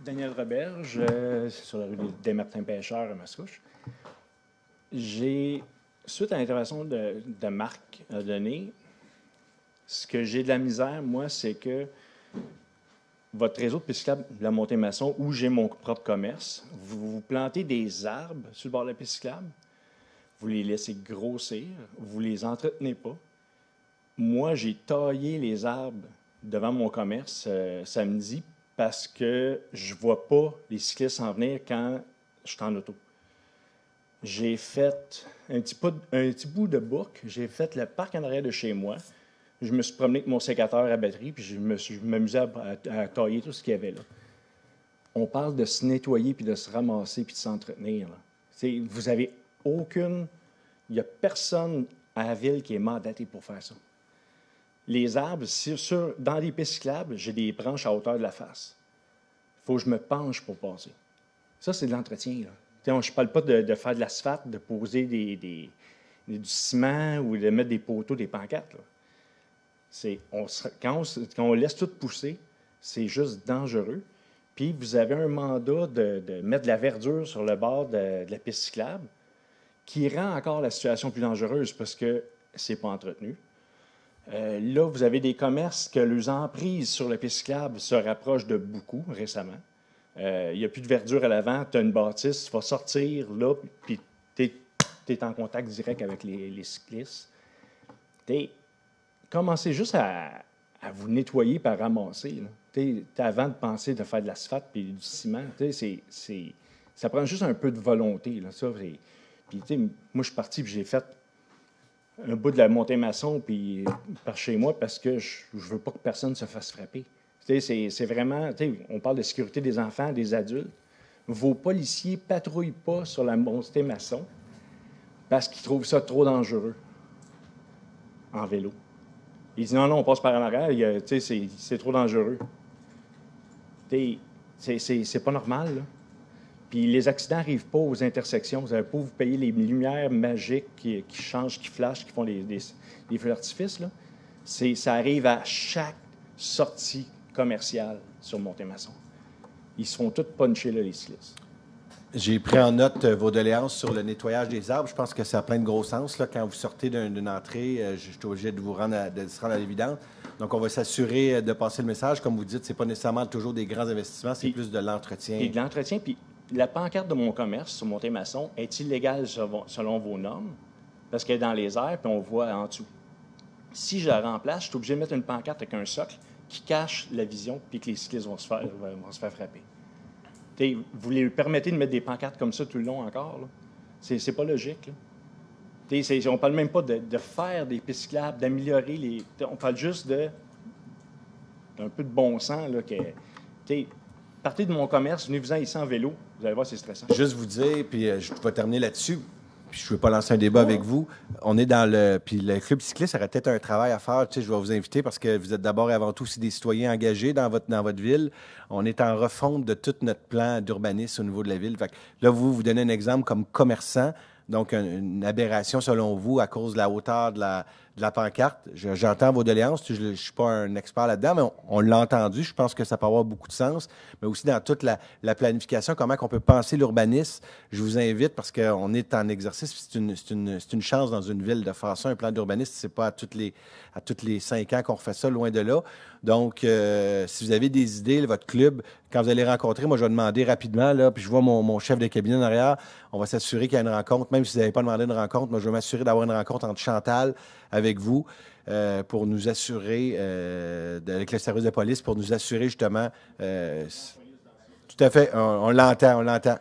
Daniel Roberge, sur la rue des Martins-Pêcheurs à Mascouche. Suite à l'intervention de Marc donné, Ce que j'ai de la misère, moi, c'est que votre réseau de piste cyclable de la Montée-Masson, où j'ai mon propre commerce, vous plantez des arbres sur le bord de la piste cyclable, vous les laissez grossir, vous ne les entretenez pas. Moi, j'ai taillé les arbres devant mon commerce samedi parce que je ne vois pas les cyclistes s'en venir quand je suis en auto. J'ai fait un petit bout de boucle, j'ai fait le parc en arrière de chez moi. Je me suis promené avec mon sécateur à batterie, puis je m'amusais à tailler tout ce qu'il y avait là. On parle de se nettoyer, puis de se ramasser, puis de s'entretenir. Vous avez aucune... Il n'y a personne à la ville qui est mandaté pour faire ça. Les arbres, dans les pistes cyclables, j'ai des branches à hauteur de la face. Il faut que je me penche pour passer. Ça, c'est de l'entretien. Je ne parle pas de faire de l'asphalte, de poser du ciment ou de mettre des poteaux, des pancartes. Quand on laisse tout pousser, c'est juste dangereux. Puis, vous avez un mandat de mettre de la verdure sur le bord de la piste cyclable qui rend encore la situation plus dangereuse parce que ce n'est pas entretenu. Là, vous avez des commerces que leurs emprises sur la piste cyclable se rapprochent de beaucoup récemment. Il n'y a plus de verdure à l'avant, tu as une bâtisse, tu vas sortir là, puis tu es en contact direct avec les cyclistes. Commencez juste à vous nettoyer par ramasser. Avant de penser de faire de l'asphalte et du ciment, ça prend juste un peu de volonté. Là, ça, puis, moi, je suis parti et j'ai fait un bout de la Montée-Masson puis par chez moi parce que je ne veux pas que personne se fasse frapper. C'est vraiment... On parle de sécurité des enfants, des adultes. Vos policiers ne patrouillent pas sur la Montée-Masson parce qu'ils trouvent ça trop dangereux en vélo. Ils disent non, on passe par en arrière, c'est trop dangereux. C'est pas normal, là. Puis les accidents n'arrivent pas aux intersections. Vous n'avez pas vous payer les lumières magiques qui changent, qui flashent, qui font des feux d'artifice. Là. Ça arrive à chaque sortie commerciale sur Montée-Masson. Ils se font tous puncher, là, les cyclistes. J'ai pris en note vos doléances sur le nettoyage des arbres. Je pense que ça a plein de gros sens. Là. Quand vous sortez d'une entrée, je suis obligé de se rendre à l'évidence. Donc, on va s'assurer de passer le message. Comme vous dites, ce n'est pas nécessairement toujours des grands investissements, c'est plus de l'entretien. Et de l'entretien, puis la pancarte de mon commerce sur Montée-Masson est illégale selon vos normes, parce qu'elle est dans les airs, puis on voit en dessous. Si je la remplace, je suis obligé de mettre une pancarte avec un socle qui cache la vision, puis que les cyclistes vont se faire frapper. Vous les permettez de mettre des pancartes comme ça tout le long encore, là. C'est pas logique, là. On ne parle même pas de faire des pistes cyclables, d'améliorer les... On parle juste d'un peu de bon sens, là, partez de mon commerce, venez-vous-en ici en vélo, vous allez voir, c'est stressant. Juste vous dire, puis je vais terminer là-dessus, puis je ne veux pas lancer un débat avec vous. On est dans le... Puis le Club cycliste aurait peut-être un travail à faire. Je vais vous inviter parce que vous êtes d'abord et avant tout aussi des citoyens engagés dans votre ville. On est en refonte de tout notre plan d'urbanisme au niveau de la ville. Fait que là, vous donnez un exemple comme commerçant. Donc, une aberration selon vous à cause de la hauteur de la pancarte. J'entends vos doléances. Je ne suis pas un expert là-dedans, mais on l'a entendu. Je pense que ça peut avoir beaucoup de sens. Mais aussi dans toute la planification, comment on peut penser l'urbanisme. Je vous invite, parce qu'on est en exercice, c'est une chance dans une ville de faire ça. Un plan d'urbanisme, c'est pas à tous les 5 ans qu'on refait ça, loin de là. Donc, si vous avez des idées, votre club, quand vous allez rencontrer, moi, je vais demander rapidement, là, puis je vois mon chef de cabinet en arrière, on va s'assurer qu'il y a une rencontre, même si vous n'avez pas demandé une rencontre, moi, je vais m'assurer d'avoir une rencontre entre Chantal avec vous pour nous assurer, avec le service de police, pour nous assurer justement... tout à fait, on l'entend.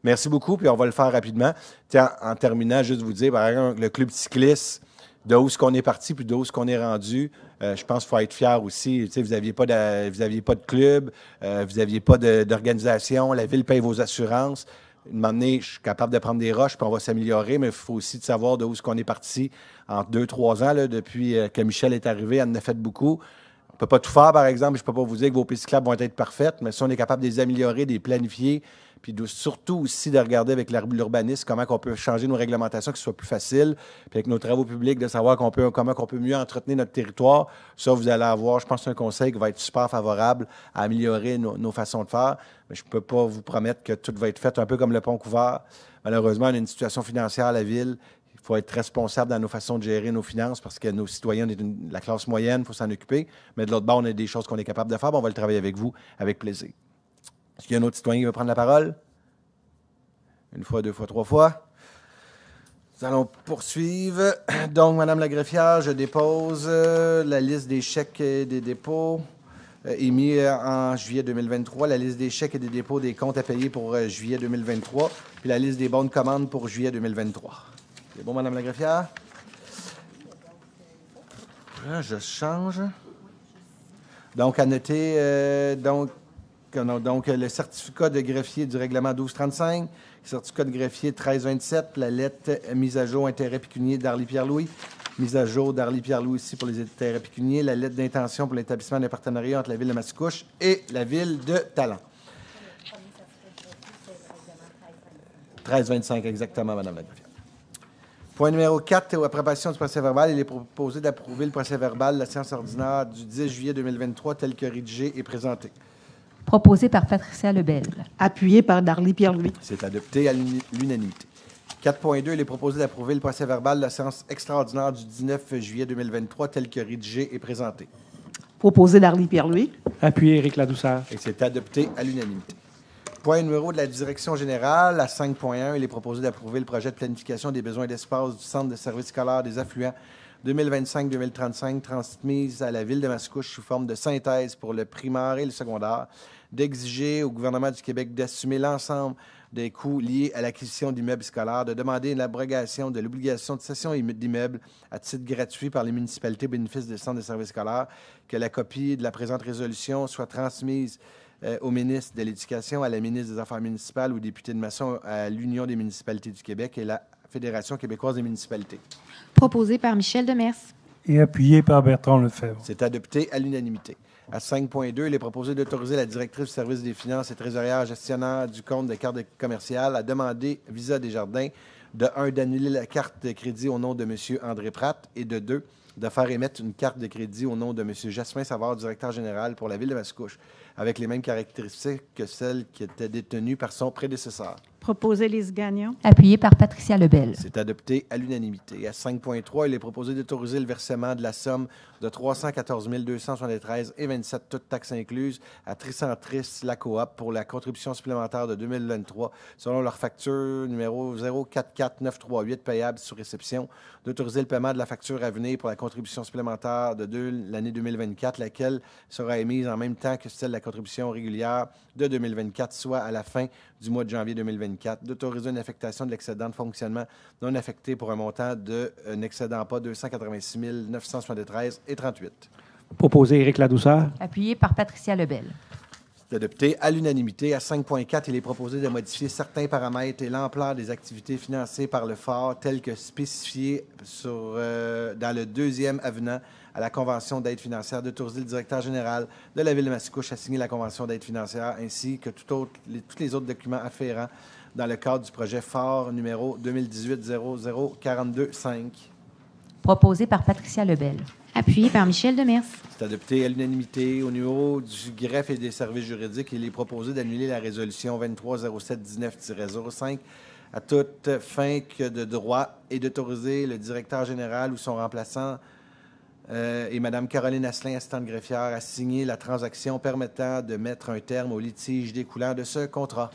Merci beaucoup, puis on va le faire rapidement. Tiens, en terminant, juste vous dire, par exemple, le club cycliste, de où est-ce qu'on est parti, puis de où est-ce qu'on est rendu. Je pense qu'il faut être fier aussi. Vous n'aviez pas de club, vous n'aviez pas d'organisation, la ville paye vos assurances. Un moment donné, je suis capable de prendre des roches, puis on va s'améliorer, mais il faut aussi savoir de où est-ce qu'on est parti en 2-3 ans, là, depuis que Michel est arrivé, elle en a fait beaucoup. On ne peut pas tout faire, par exemple, je ne peux pas vous dire que vos pistes cyclables vont être parfaites, mais si on est capable de les améliorer, de les planifier, puis surtout aussi de regarder avec l'urbanisme comment on peut changer nos réglementations, que ce soit plus facile, puis avec nos travaux publics, de savoir comment on peut mieux entretenir notre territoire. Ça, vous allez avoir, je pense, un conseil qui va être super favorable à améliorer nos façons de faire. Mais je ne peux pas vous promettre que tout va être fait un peu comme le pont couvert. Malheureusement, on a une situation financière à la ville. Il faut être responsable dans nos façons de gérer nos finances parce que nos citoyens, on est la classe moyenne, il faut s'en occuper. Mais de l'autre bord, on a des choses qu'on est capable de faire, on va le travailler avec vous, avec plaisir. Est-ce qu'il y a un autre citoyen qui veut prendre la parole? Une fois, deux fois, trois fois. Nous allons poursuivre. Donc, Madame la greffière, je dépose la liste des chèques et des dépôts émis en juillet 2023, la liste des chèques et des dépôts des comptes à payer pour juillet 2023, puis la liste des bonnes commandes pour juillet 2023. C'est bon, Madame la greffière? Là, je change. Donc, à noter, donc, le certificat de greffier du règlement 1235, le certificat de greffier 1327, la lettre mise à jour intérêt pécunier d'Arly-Pierre-Louis, mise à jour d'Arly-Pierre-Louis ici pour les intérêts pécuniers, la lettre d'intention pour l'établissement d'un partenariat entre la Ville de Mascouche et la Ville de Talent. 1325, exactement, Madame la greffière. Point numéro 4, approbation du procès-verbal. Il est proposé d'approuver le procès-verbal de la séance ordinaire du 10 juillet 2023 tel que rédigé et présenté. Proposé par Patricia Lebel. Appuyé par Darly-Pierre-Louis. C'est adopté à l'unanimité. 4.2, il est proposé d'approuver le procès-verbal de la séance extraordinaire du 19 juillet 2023 tel que rédigé et présenté. Proposé Darly-Pierre-Louis. Appuyé Éric Ladouceur. Et c'est adopté à l'unanimité. Point numéro de la direction générale, à 5.1, il est proposé d'approuver le projet de planification des besoins d'espace du centre de services scolaires des affluents 2025-2035 transmise à la Ville de Mascouche sous forme de synthèse pour le primaire et le secondaire, d'exiger au gouvernement du Québec d'assumer l'ensemble des coûts liés à l'acquisition d'immeubles scolaires, de demander une abrogation de l'obligation de cession d'immeubles à titre gratuit par les municipalités au bénéfice des centres de services scolaires, que la copie de la présente résolution soit transmise au ministre de l'Éducation, à la ministre des Affaires municipales, au député de Masson, à l'Union des municipalités du Québec et la Fédération québécoise des municipalités. Proposé par Michel Demers. Et appuyé par Bertrand Lefebvre. C'est adopté à l'unanimité. À 5.2, il est proposé d'autoriser la directrice du service des finances et trésorière gestionnaire du compte de carte commerciale à demander Visa Desjardins de 1, d'annuler la carte de crédit au nom de M. André Pratt et de 2, de faire émettre une carte de crédit au nom de M. Jasmin Savard, directeur général pour la Ville de Mascouche, avec les mêmes caractéristiques que celles qui étaient détenues par son prédécesseur. Proposé Lise Gagnon. Appuyé par Patricia Lebel. C'est adopté à l'unanimité. À 5.3, il est proposé d'autoriser le versement de la somme de 314 273,27, toutes taxes incluses, à Tricentris La Coop pour la contribution supplémentaire de 2023 selon leur facture numéro 044938 payable sur réception, d'autoriser le paiement de la facture à venir pour la contribution supplémentaire de l'année 2024, laquelle sera émise en même temps que celle de la contribution régulière de 2024, soit à la fin du mois de janvier 2024, d'autoriser une affectation de l'excédent de fonctionnement non affecté pour un montant de n'excédant pas 286 973,38. Proposé Éric Ladouceur. Appuyé par Patricia Lebel. C'est adopté à l'unanimité. À 5.4, il est proposé de modifier certains paramètres et l'ampleur des activités financées par le FOR telles que spécifiées dans le deuxième avenant à la Convention d'aide financière, d'autoriser le directeur général de la Ville de Mascouche à signer la Convention d'aide financière ainsi que tous les autres documents afférents dans le cadre du projet FOR numéro 2018-00-42-5. Proposé par Patricia Lebel. Appuyé par Michel Demers. C'est adopté à l'unanimité. Au niveau du greffe et des services juridiques, il est proposé d'annuler la résolution 230719-05 à toute fin que de droit et d'autoriser le directeur général ou son remplaçant et Mme Caroline Asselin, assistante greffière, à signer la transaction permettant de mettre un terme au litige découlant de ce contrat.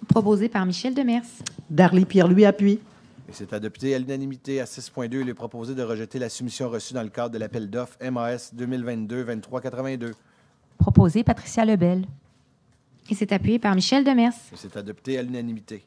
Proposé par Michel Demers. Darly-Pierre-Louis appuie. Et c'est adopté à l'unanimité. À 6.2, il est proposé de rejeter la soumission reçue dans le cadre de l'appel d'offres MAS 2022-2382. Proposé Patricia Lebel. Et c'est appuyé par Michel Demers. Et c'est adopté à l'unanimité.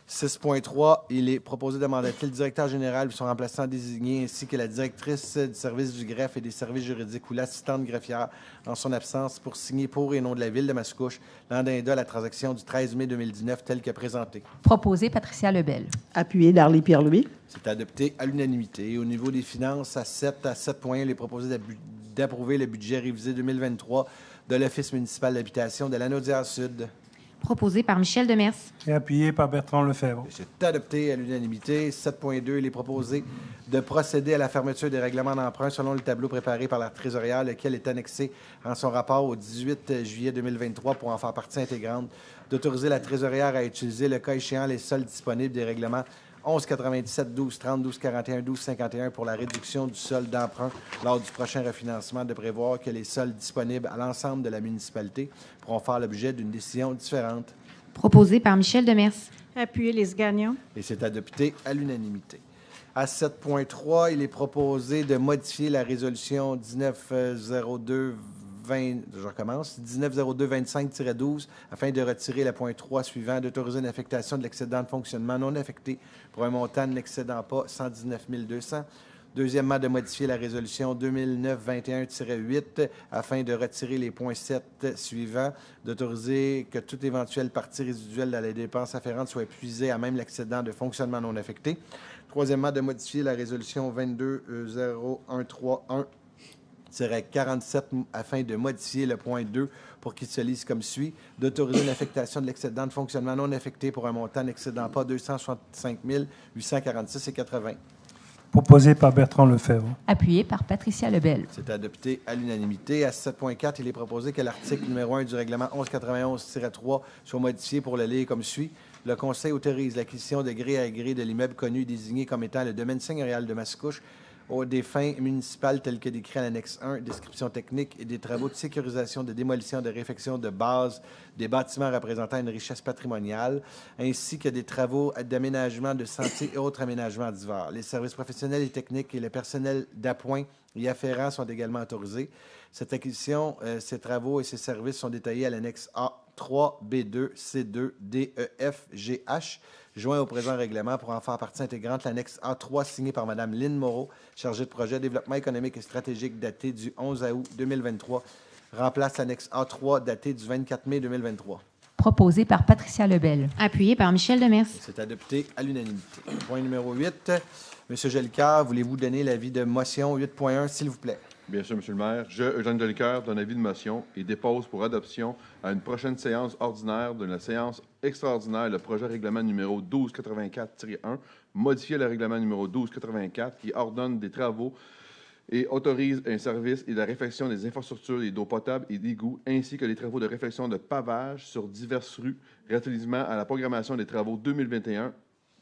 6.3, il est proposé de mandater le directeur général ou son remplaçant désigné ainsi que la directrice du service du greffe et des services juridiques ou l'assistante greffière en son absence pour signer pour et nom de la Ville de Mascouche l'addenda à la transaction du 13 mai 2019 telle que présentée. Proposé Patricia Lebel. Appuyé Darly-Pierre-Louis. C'est adopté à l'unanimité. Et au niveau des finances, à 7.1, il est proposé d'approuver le budget révisé 2023 de l'Office municipal d'habitation de Lanaudière-Sud. Proposé par Michel Demers. Et appuyé par Bertrand Lefebvre. C'est adopté à l'unanimité. 7.2, il est proposé de procéder à la fermeture des règlements d'emprunt selon le tableau préparé par la trésorière, lequel est annexé en son rapport au 18 juillet 2023 pour en faire partie intégrante, d'autoriser la trésorière à utiliser, le cas échéant, les soldes disponibles des règlements 11,97, 12,30, 12,41, 12,51 pour la réduction du solde d'emprunt lors du prochain refinancement, de prévoir que les soldes disponibles à l'ensemble de la municipalité pourront faire l'objet d'une décision différente. Proposé par Michel Demers. Appuyé les Gagnon. Et c'est adopté à l'unanimité. À 7.3, il est proposé de modifier la résolution 1902-25-12 afin de retirer le point 3 suivant, d'autoriser une affectation de l'excédent de fonctionnement non affecté pour un montant n'excédant pas 119 200. Deuxièmement, de modifier la résolution 2009-21-8 afin de retirer les points 7 suivants, d'autoriser que toute éventuelle partie résiduelle de la dépense afférente soit épuisée à même l'excédent de fonctionnement non affecté. Troisièmement, de modifier la résolution 22-0131-47 afin de modifier le point 2 pour qu'il se lise comme suit, d'autoriser une affectation de l'excédent de fonctionnement non affecté pour un montant n'excédant pas 265 846,80. Proposé par Bertrand Lefebvre. Appuyé par Patricia Lebel. C'est adopté à l'unanimité. À 7.4, il est proposé que l'article numéro 1 du règlement 1191-3 soit modifié pour le lire comme suit. Le Conseil autorise l'acquisition de gré à gré de l'immeuble connu désigné comme étant le domaine seigneurial de Mascouche aux des fins municipales telles que décrit à l'annexe 1, description technique et des travaux de sécurisation, de démolition, de réfection de base des bâtiments représentant une richesse patrimoniale, ainsi que des travaux d'aménagement de sentiers et autres aménagements divers. Les services professionnels et techniques et le personnel d'appoint y afférents sont également autorisés. Cette acquisition, ces travaux et ces services sont détaillés à l'annexe A3, B2, C2, D, E, F, G, H, joint au présent règlement pour en faire partie intégrante l'annexe A3 signée par Mme Lynne Moreau, chargée de projet développement économique et stratégique daté du 11 août 2023, remplace l'annexe A3 datée du 24 mai 2023. Proposé par Patricia Lebel. Appuyé par Michel Demers. C'est adopté à l'unanimité. Point numéro 8. M. Jolicoeur, voulez-vous donner l'avis de motion 8.1, s'il vous plaît? Bien sûr, M. le maire. Je, Eugène Jolicoeur, donne avis de motion et dépose pour adoption à une prochaine séance ordinaire de la séance extraordinaire le projet règlement numéro 1284-1, modifier le règlement numéro 1284 qui ordonne des travaux et autorise un service et la réfection des infrastructures et d'eau potable et d'égouts, ainsi que les travaux de réfection de pavage sur diverses rues relativement à la programmation des travaux 2021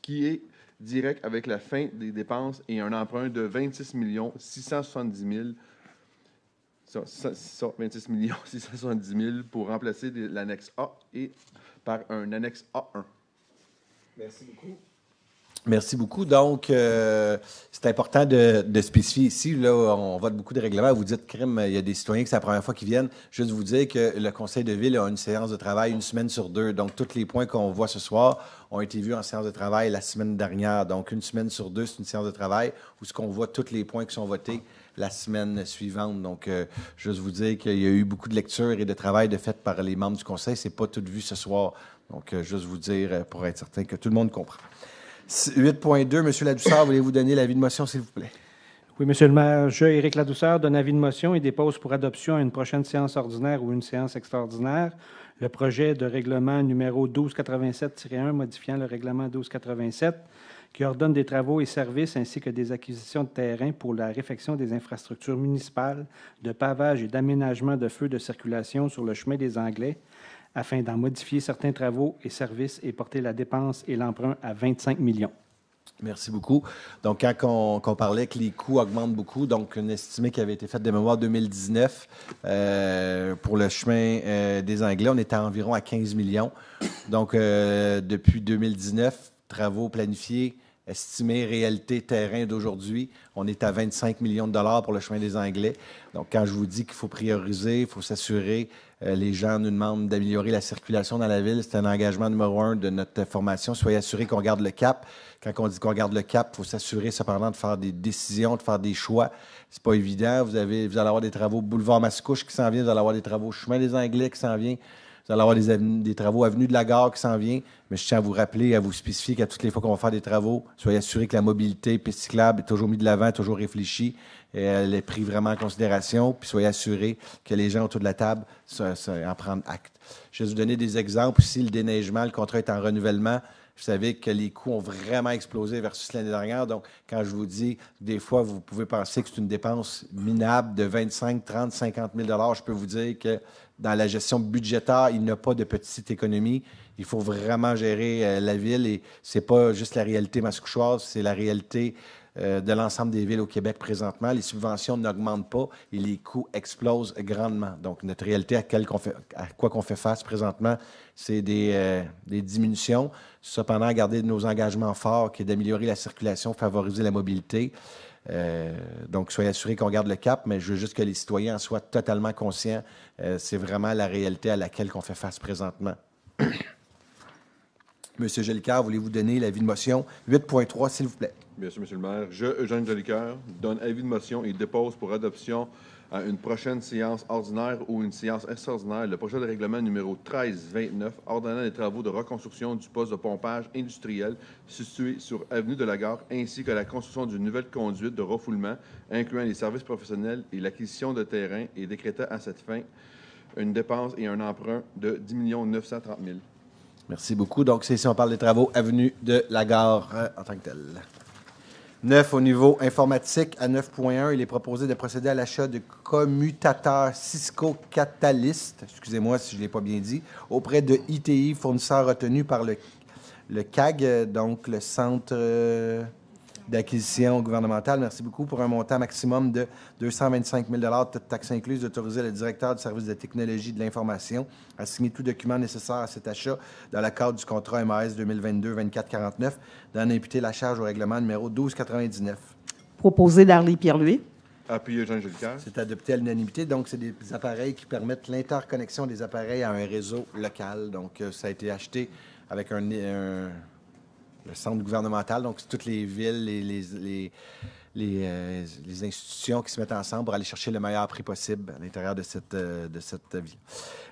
qui est direct avec la fin des dépenses et un emprunt de 26 670 000 pour remplacer l'annexe A et par un annexe A1. Merci beaucoup. Merci beaucoup. Donc, c'est important de spécifier ici, là, on vote beaucoup de règlements. Vous dites, crime, il y a des citoyens que c'est la première fois qu'ils viennent. Juste vous dire que le Conseil de ville a une séance de travail une semaine sur deux. Donc, tous les points qu'on voit ce soir ont été vus en séance de travail la semaine dernière. Donc, une semaine sur deux, c'est une séance de travail où ce qu'on voit tous les points qui sont votés la semaine suivante. Donc, juste vous dire qu'il y a eu beaucoup de lectures et de travail de fait par les membres du Conseil. C'est pas tout vu ce soir. Donc, juste vous dire pour être certain que tout le monde comprend. 8.2, M. Ladouceur, voulez-vous donner l'avis de motion, s'il vous plaît? Oui, M. le maire. Je, Éric Ladouceur, donne avis de motion et dépose pour adoption à une prochaine séance ordinaire ou une séance extraordinaire le projet de règlement numéro 1287-1 modifiant le règlement 1287 qui ordonne des travaux et services ainsi que des acquisitions de terrain pour la réfection des infrastructures municipales de pavage et d'aménagement de feux de circulation sur le chemin des Anglais afin d'en modifier certains travaux et services et porter la dépense et l'emprunt à 25 millions. Merci beaucoup. Donc, quand on parlait que les coûts augmentent beaucoup, donc une estimée qui avait été faite de mémoire 2019 pour le chemin des Anglais, on était environ à 15 millions. Donc, depuis 2019, travaux planifiés, estimés, réalité, terrain d'aujourd'hui, on est à 25 millions de dollars pour le chemin des Anglais. Donc, quand je vous dis qu'il faut prioriser, il faut s'assurer, les gens nous demandent d'améliorer la circulation dans la ville. C'est un engagement numéro 1 de notre formation. Soyez assurés qu'on garde le cap. Quand on dit qu'on garde le cap, il faut s'assurer cependant de faire des décisions, de faire des choix. C'est pas évident. Vous allez avoir des travaux boulevard Mascouche qui s'en vient, vous allez avoir des travaux chemin des Anglais qui s'en vient. Vous allez avoir des travaux avenue de la Gare qui s'en vient. Mais je tiens à vous rappeler, à vous spécifier qu'à toutes les fois qu'on va faire des travaux, soyez assurés que la mobilité piste cyclable est toujours mise de l'avant, toujours réfléchie. Et elle est prise vraiment en considération. Puis soyez assurés que les gens autour de la table en prennent acte. Je vais vous donner des exemples aussi. Le déneigement, le contrat est en renouvellement. Vous savez que les coûts ont vraiment explosé versus l'année dernière. Donc, quand je vous dis, des fois, vous pouvez penser que c'est une dépense minable de 25, 30, 50 000 $, je peux vous dire que dans la gestion budgétaire, il n'y a pas de petite économie. Il faut vraiment gérer la ville et c'est pas juste la réalité mascouchoise, c'est la réalité de l'ensemble des villes au Québec présentement. Les subventions n'augmentent pas et les coûts explosent grandement. Donc, notre réalité à quoi qu'on fait face présentement, c'est des diminutions. Cependant, garder nos engagements forts, qui est d'améliorer la circulation, favoriser la mobilité. Donc, soyez assurés qu'on garde le cap, mais je veux juste que les citoyens en soient totalement conscients. C'est vraiment la réalité à laquelle on fait face présentement. Monsieur Jolicoeur, voulez-vous donner l'avis de motion 8.3, s'il vous plaît? Bien sûr, Monsieur le maire. Je, Eugène Jolicoeur, donne avis de motion et dépose pour adoption à une prochaine séance ordinaire ou une séance extraordinaire le projet de règlement numéro 1329 ordonnant les travaux de reconstruction du poste de pompage industriel situé sur avenue de la Gare ainsi que la construction d'une nouvelle conduite de refoulement incluant les services professionnels et l'acquisition de terrain et décrétant à cette fin une dépense et un emprunt de 10 930 000. Merci beaucoup. Donc, c'est ici, on parle des travaux avenue de la Gare en tant que tel. 9, au niveau informatique, à 9.1, il est proposé de procéder à l'achat de commutateurs Cisco Catalyst, excusez-moi si je ne l'ai pas bien dit, auprès de ITI, fournisseur retenu par le CAG, donc le Centre d'acquisition gouvernementale. Merci beaucoup pour un montant maximum de 225 000 toutes taxes incluses, d'autoriser le directeur du service de technologie de l'information à signer tout document nécessaire à cet achat dans le cadre du contrat MAS 2022-2449, d'en imputer la charge au règlement numéro 1299. Proposé Darlie Pierre-Louis. Appuyé Eugène Jolicoeur. C'est adopté à l'unanimité. Donc, c'est des appareils qui permettent l'interconnexion des appareils à un réseau local. Donc, ça a été acheté avec le centre gouvernemental. Donc, c'est toutes les villes, les institutions qui se mettent ensemble pour aller chercher le meilleur prix possible à l'intérieur de cette ville.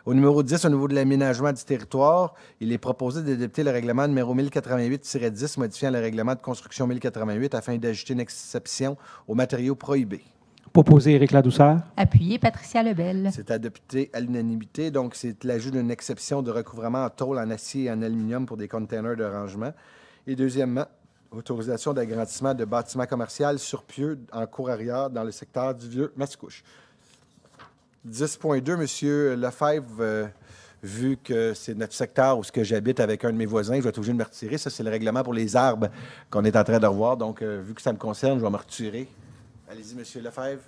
Au numéro 10, au niveau de l'aménagement du territoire, il est proposé d'adopter le règlement numéro 1088-10, modifiant le règlement de construction 1088 afin d'ajouter une exception aux matériaux prohibés. Proposé Éric Ladouceur. Appuyé Patricia Lebel. C'est adopté à l'unanimité. Donc, c'est l'ajout d'une exception de recouvrement en tôle, en acier et en aluminium pour des containers de rangement. Et deuxièmement, autorisation d'agrandissement de bâtiments commerciaux sur pieux en cour arrière dans le secteur du Vieux-Mascouche. 10.2, M. Lefebvre, vu que c'est notre secteur où j'habite avec un de mes voisins, je vais être obligé de me retirer. Ça, c'est le règlement pour les arbres qu'on est en train de revoir. Donc, vu que ça me concerne, je vais me retirer. Allez-y, M. Lefebvre.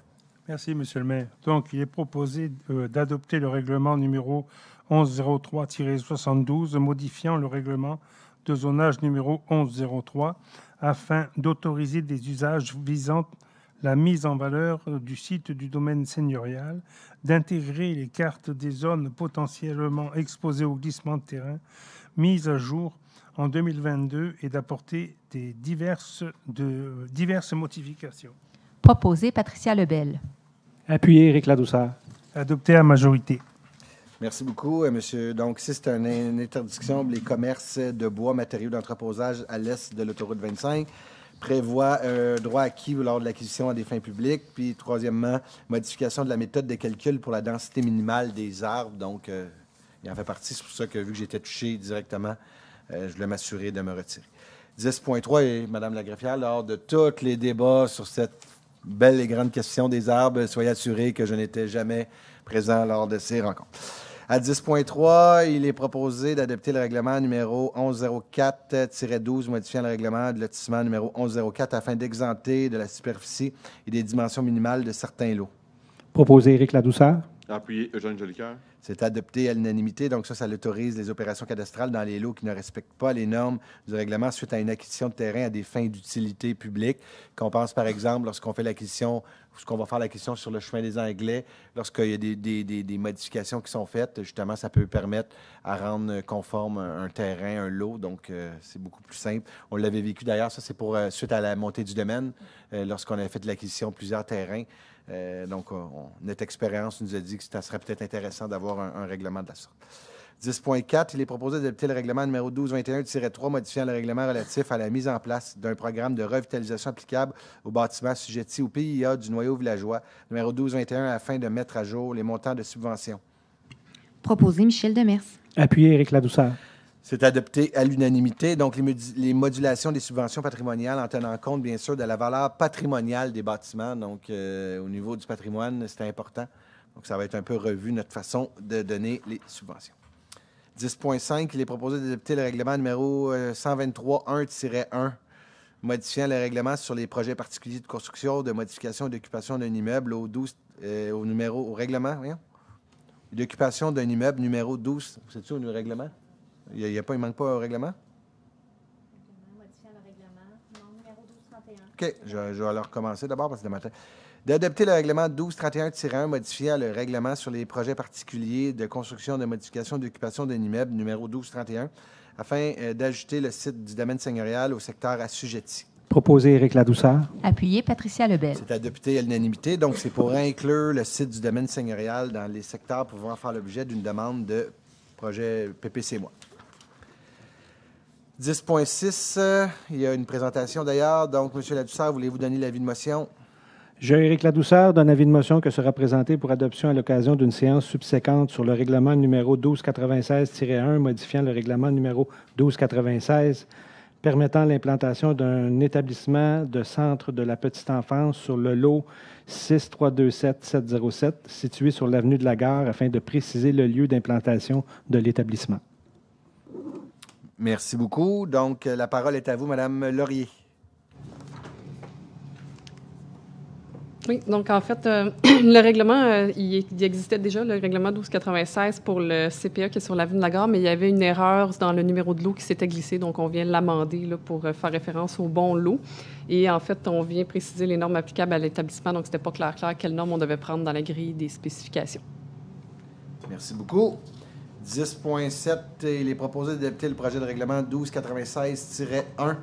Merci, Monsieur le maire. Donc, il est proposé d'adopter le règlement numéro 1103-72, modifiant le règlement de zonage numéro 1103, afin d'autoriser des usages visant la mise en valeur du site du domaine seigneurial, d'intégrer les cartes des zones potentiellement exposées au glissement de terrain mises à jour en 2022 et d'apporter des diverses modifications. Proposé Patricia Lebel. Appuyé Éric Ladouceur. Adopté à majorité. Merci beaucoup, monsieur. Donc, ici, c'est une interdiction pour les commerces de bois, matériaux d'entreposage à l'est de l'autoroute 25. Prévoit un droit acquis lors de l'acquisition à des fins publiques. Puis, troisièmement, modification de la méthode de calcul pour la densité minimale des arbres. Donc, il en fait partie. C'est pour ça que, vu que j'étais touché directement, je voulais m'assurer de me retirer. 10.3, et Mme la greffière, lors de tous les débats sur cette belle et grande question des arbres, soyez assurés que je n'étais jamais présent lors de ces rencontres. À 10.3, il est proposé d'adopter le règlement numéro 1104-12, modifiant le règlement de lotissement numéro 1104 afin d'exempter de la superficie et des dimensions minimales de certains lots. Proposé Éric Ladouceur. Appuyé Eugène Jolicoeur. C'est adopté à l'unanimité. Donc, ça autorise les opérations cadastrales dans les lots qui ne respectent pas les normes du règlement suite à une acquisition de terrain à des fins d'utilité publique. Qu'on pense, par exemple, lorsqu'on fait l'acquisition, lorsqu'on va faire l'acquisition sur le chemin des Anglais, lorsqu'il y a des modifications qui sont faites, justement, ça peut permettre à rendre conforme un terrain, un lot. Donc, c'est beaucoup plus simple. On l'avait vécu d'ailleurs, ça, c'est pour suite à la montée du domaine, lorsqu'on avait fait de l'acquisition de plusieurs terrains. Donc, notre expérience nous a dit que ça serait peut-être intéressant d'avoir un règlement de la sorte. 10.4, il est proposé d'adopter le règlement numéro 1221-3, modifiant le règlement relatif à la mise en place d'un programme de revitalisation applicable aux bâtiments assujettis au PIA du noyau villageois, numéro 1221, afin de mettre à jour les montants de subvention. Proposé Michel Demers. Appuyé Éric Ladouceur. C'est adopté à l'unanimité. Donc, les modulations des subventions patrimoniales en tenant compte, bien sûr, de la valeur patrimoniale des bâtiments. Donc, au niveau du patrimoine, c'est important. Donc, ça va être un peu revu, notre façon de donner les subventions. 10.5, il est proposé d'adopter le règlement numéro 123.1-1, modifiant le règlement sur les projets particuliers de construction, de modification et d'occupation d'un immeuble au règlement, voyons. D'occupation d'un immeuble numéro 12. C'est-tu au règlement? Il ne manque pas un règlement? Modifiant le règlement, non, numéro 1231. OK, je vais alors recommencer d'abord parce que c'est le matin. D'adopter le règlement 1231-1 modifiant le règlement sur les projets particuliers de construction, de modification, d'occupation d'un immeuble numéro 1231 afin d'ajouter le site du domaine seigneurial au secteur assujetti. Proposé Éric Ladouceur. Appuyé Patricia Lebel. C'est adopté à l'unanimité. Donc, c'est pour inclure le site du domaine seigneurial dans les secteurs pouvant faire l'objet d'une demande de projet PPC-moi. 10.6, il y a une présentation d'ailleurs. Donc, M. Ladouceur, voulez-vous donner l'avis de motion? Je, Éric Ladouceur, donne avis de motion que sera présenté pour adoption à l'occasion d'une séance subséquente sur le règlement numéro 1296-1, modifiant le règlement numéro 1296, permettant l'implantation d'un établissement de centre de la petite enfance sur le lot 6327707, situé sur l'avenue de la Gare, afin de préciser le lieu d'implantation de l'établissement. Merci beaucoup. Donc, la parole est à vous, Mme Laurier. Oui, donc en fait, le règlement, il existait déjà, le règlement 1296 pour le CPE qui est sur l'avenue de la Gare, mais il y avait une erreur dans le numéro de lot qui s'était glissé, donc on vient l'amender là, pour faire référence au bon lot. Et en fait, on vient préciser les normes applicables à l'établissement, donc c'était pas clair quelles normes on devait prendre dans la grille des spécifications. Merci beaucoup. 10.7, il est proposé d'adopter le projet de règlement 1296-1.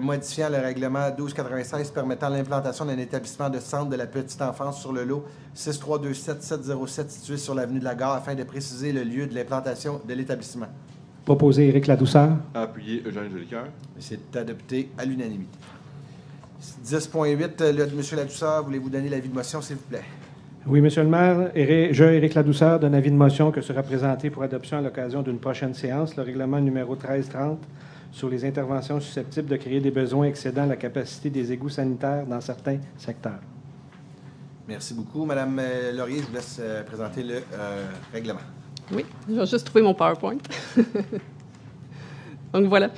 Modifiant le règlement 1296 permettant l'implantation d'un établissement de centre de la petite enfance sur le lot 6327707 situé sur l'avenue de la Gare afin de préciser le lieu de l'implantation de l'établissement. Proposé Éric Ladouceur. Appuyé Eugène Jolicoeur. C'est adopté à l'unanimité. 10.8, M. Ladouceur, voulez-vous donner l'avis de motion, s'il vous plaît? Oui, Monsieur le maire, Éric Ladouceur, donne avis de motion que sera présenté pour adoption à l'occasion d'une prochaine séance le règlement numéro 1330 sur les interventions susceptibles de créer des besoins excédant la capacité des égouts sanitaires dans certains secteurs. Merci beaucoup. Madame Laurier, je vous laisse présenter le règlement. Oui, je vais juste trouver mon PowerPoint. Donc voilà.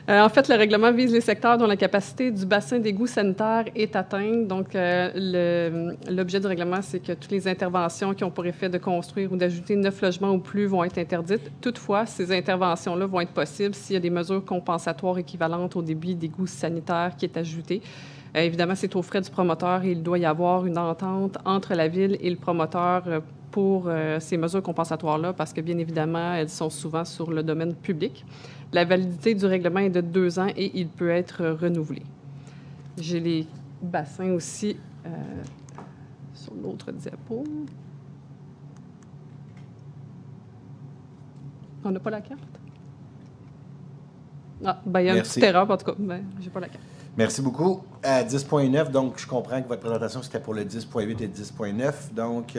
En fait, le règlement vise les secteurs dont la capacité du bassin d'égout sanitaire est atteinte. Donc, l'objet du règlement, c'est que toutes les interventions qui ont pour effet de construire ou d'ajouter 9 logements ou plus vont être interdites. Toutefois, ces interventions-là vont être possibles s'il y a des mesures compensatoires équivalentes au débit d'égout sanitaire qui est ajouté. Évidemment, c'est aux frais du promoteur et il doit y avoir une entente entre la Ville et le promoteur pour ces mesures compensatoires-là parce que, bien évidemment, elles sont souvent sur le domaine public. La validité du règlement est de 2 ans et il peut être renouvelé. J'ai les bassins aussi sur l'autre diapo. On n'a pas la carte? Ah, ben, il y a une petite erreur, en tout cas. Ben, je n'ai pas la carte. Merci beaucoup. À 10.9, donc je comprends que votre présentation, c'était pour le 10.8 et 10.9. Donc,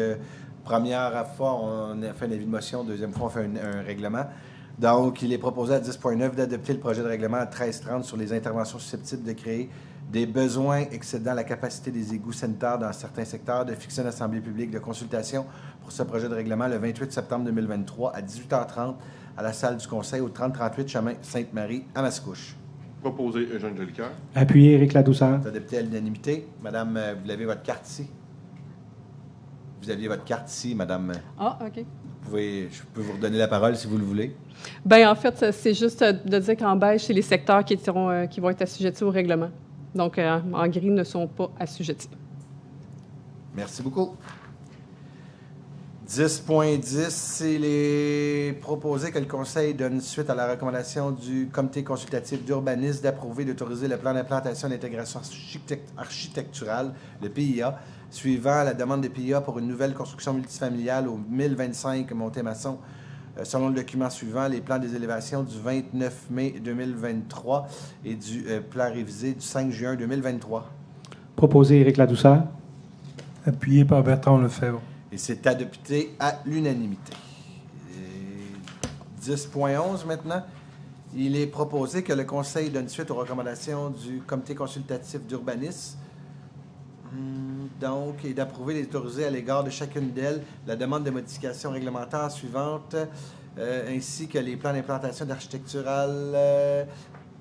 première fois, on a fait un avis de motion. Deuxième fois, on fait un règlement. Donc, il est proposé à 10.9 d'adopter le projet de règlement à 13.30 sur les interventions susceptibles de créer des besoins excédant la capacité des égouts sanitaires dans certains secteurs, de fixer une assemblée publique de consultation pour ce projet de règlement le 28 septembre 2023 à 18h30 à la salle du Conseil au 3038 chemin Sainte-Marie à Mascouche. Proposé Eugène Jolicoeur. Appuyé Éric Ladouceur. C'est adopté à l'unanimité. Madame, vous avez votre carte ici? Vous aviez votre carte ici, madame. Ah, OK. Je peux vous redonner la parole si vous le voulez. Bien, en fait, c'est juste de dire qu'en beige, c'est les secteurs qui vont être assujettis au règlement. Donc, en gris, ne sont pas assujettis. Merci beaucoup. 10.10, il est proposé que le Conseil donne suite à la recommandation du Comité consultatif d'urbanisme d'approuver et d'autoriser le plan d'implantation d'intégration architecturale, le PIA, suivant la demande des PIA pour une nouvelle construction multifamiliale au 1025 Montémasson. Selon le document suivant, les plans des élévations du 29 mai 2023 et du plan révisé du 5 juin 2023. Proposé Éric Ladouceur. Appuyé par Bertrand Lefebvre. Et c'est adopté à l'unanimité. 10.11 maintenant. Il est proposé que le Conseil donne suite aux recommandations du Comité consultatif d'urbanisme. Donc, et d'approuver et d'autoriser à l'égard de chacune d'elles la demande de modification réglementaire suivante, ainsi que les plans d'implantation architecturale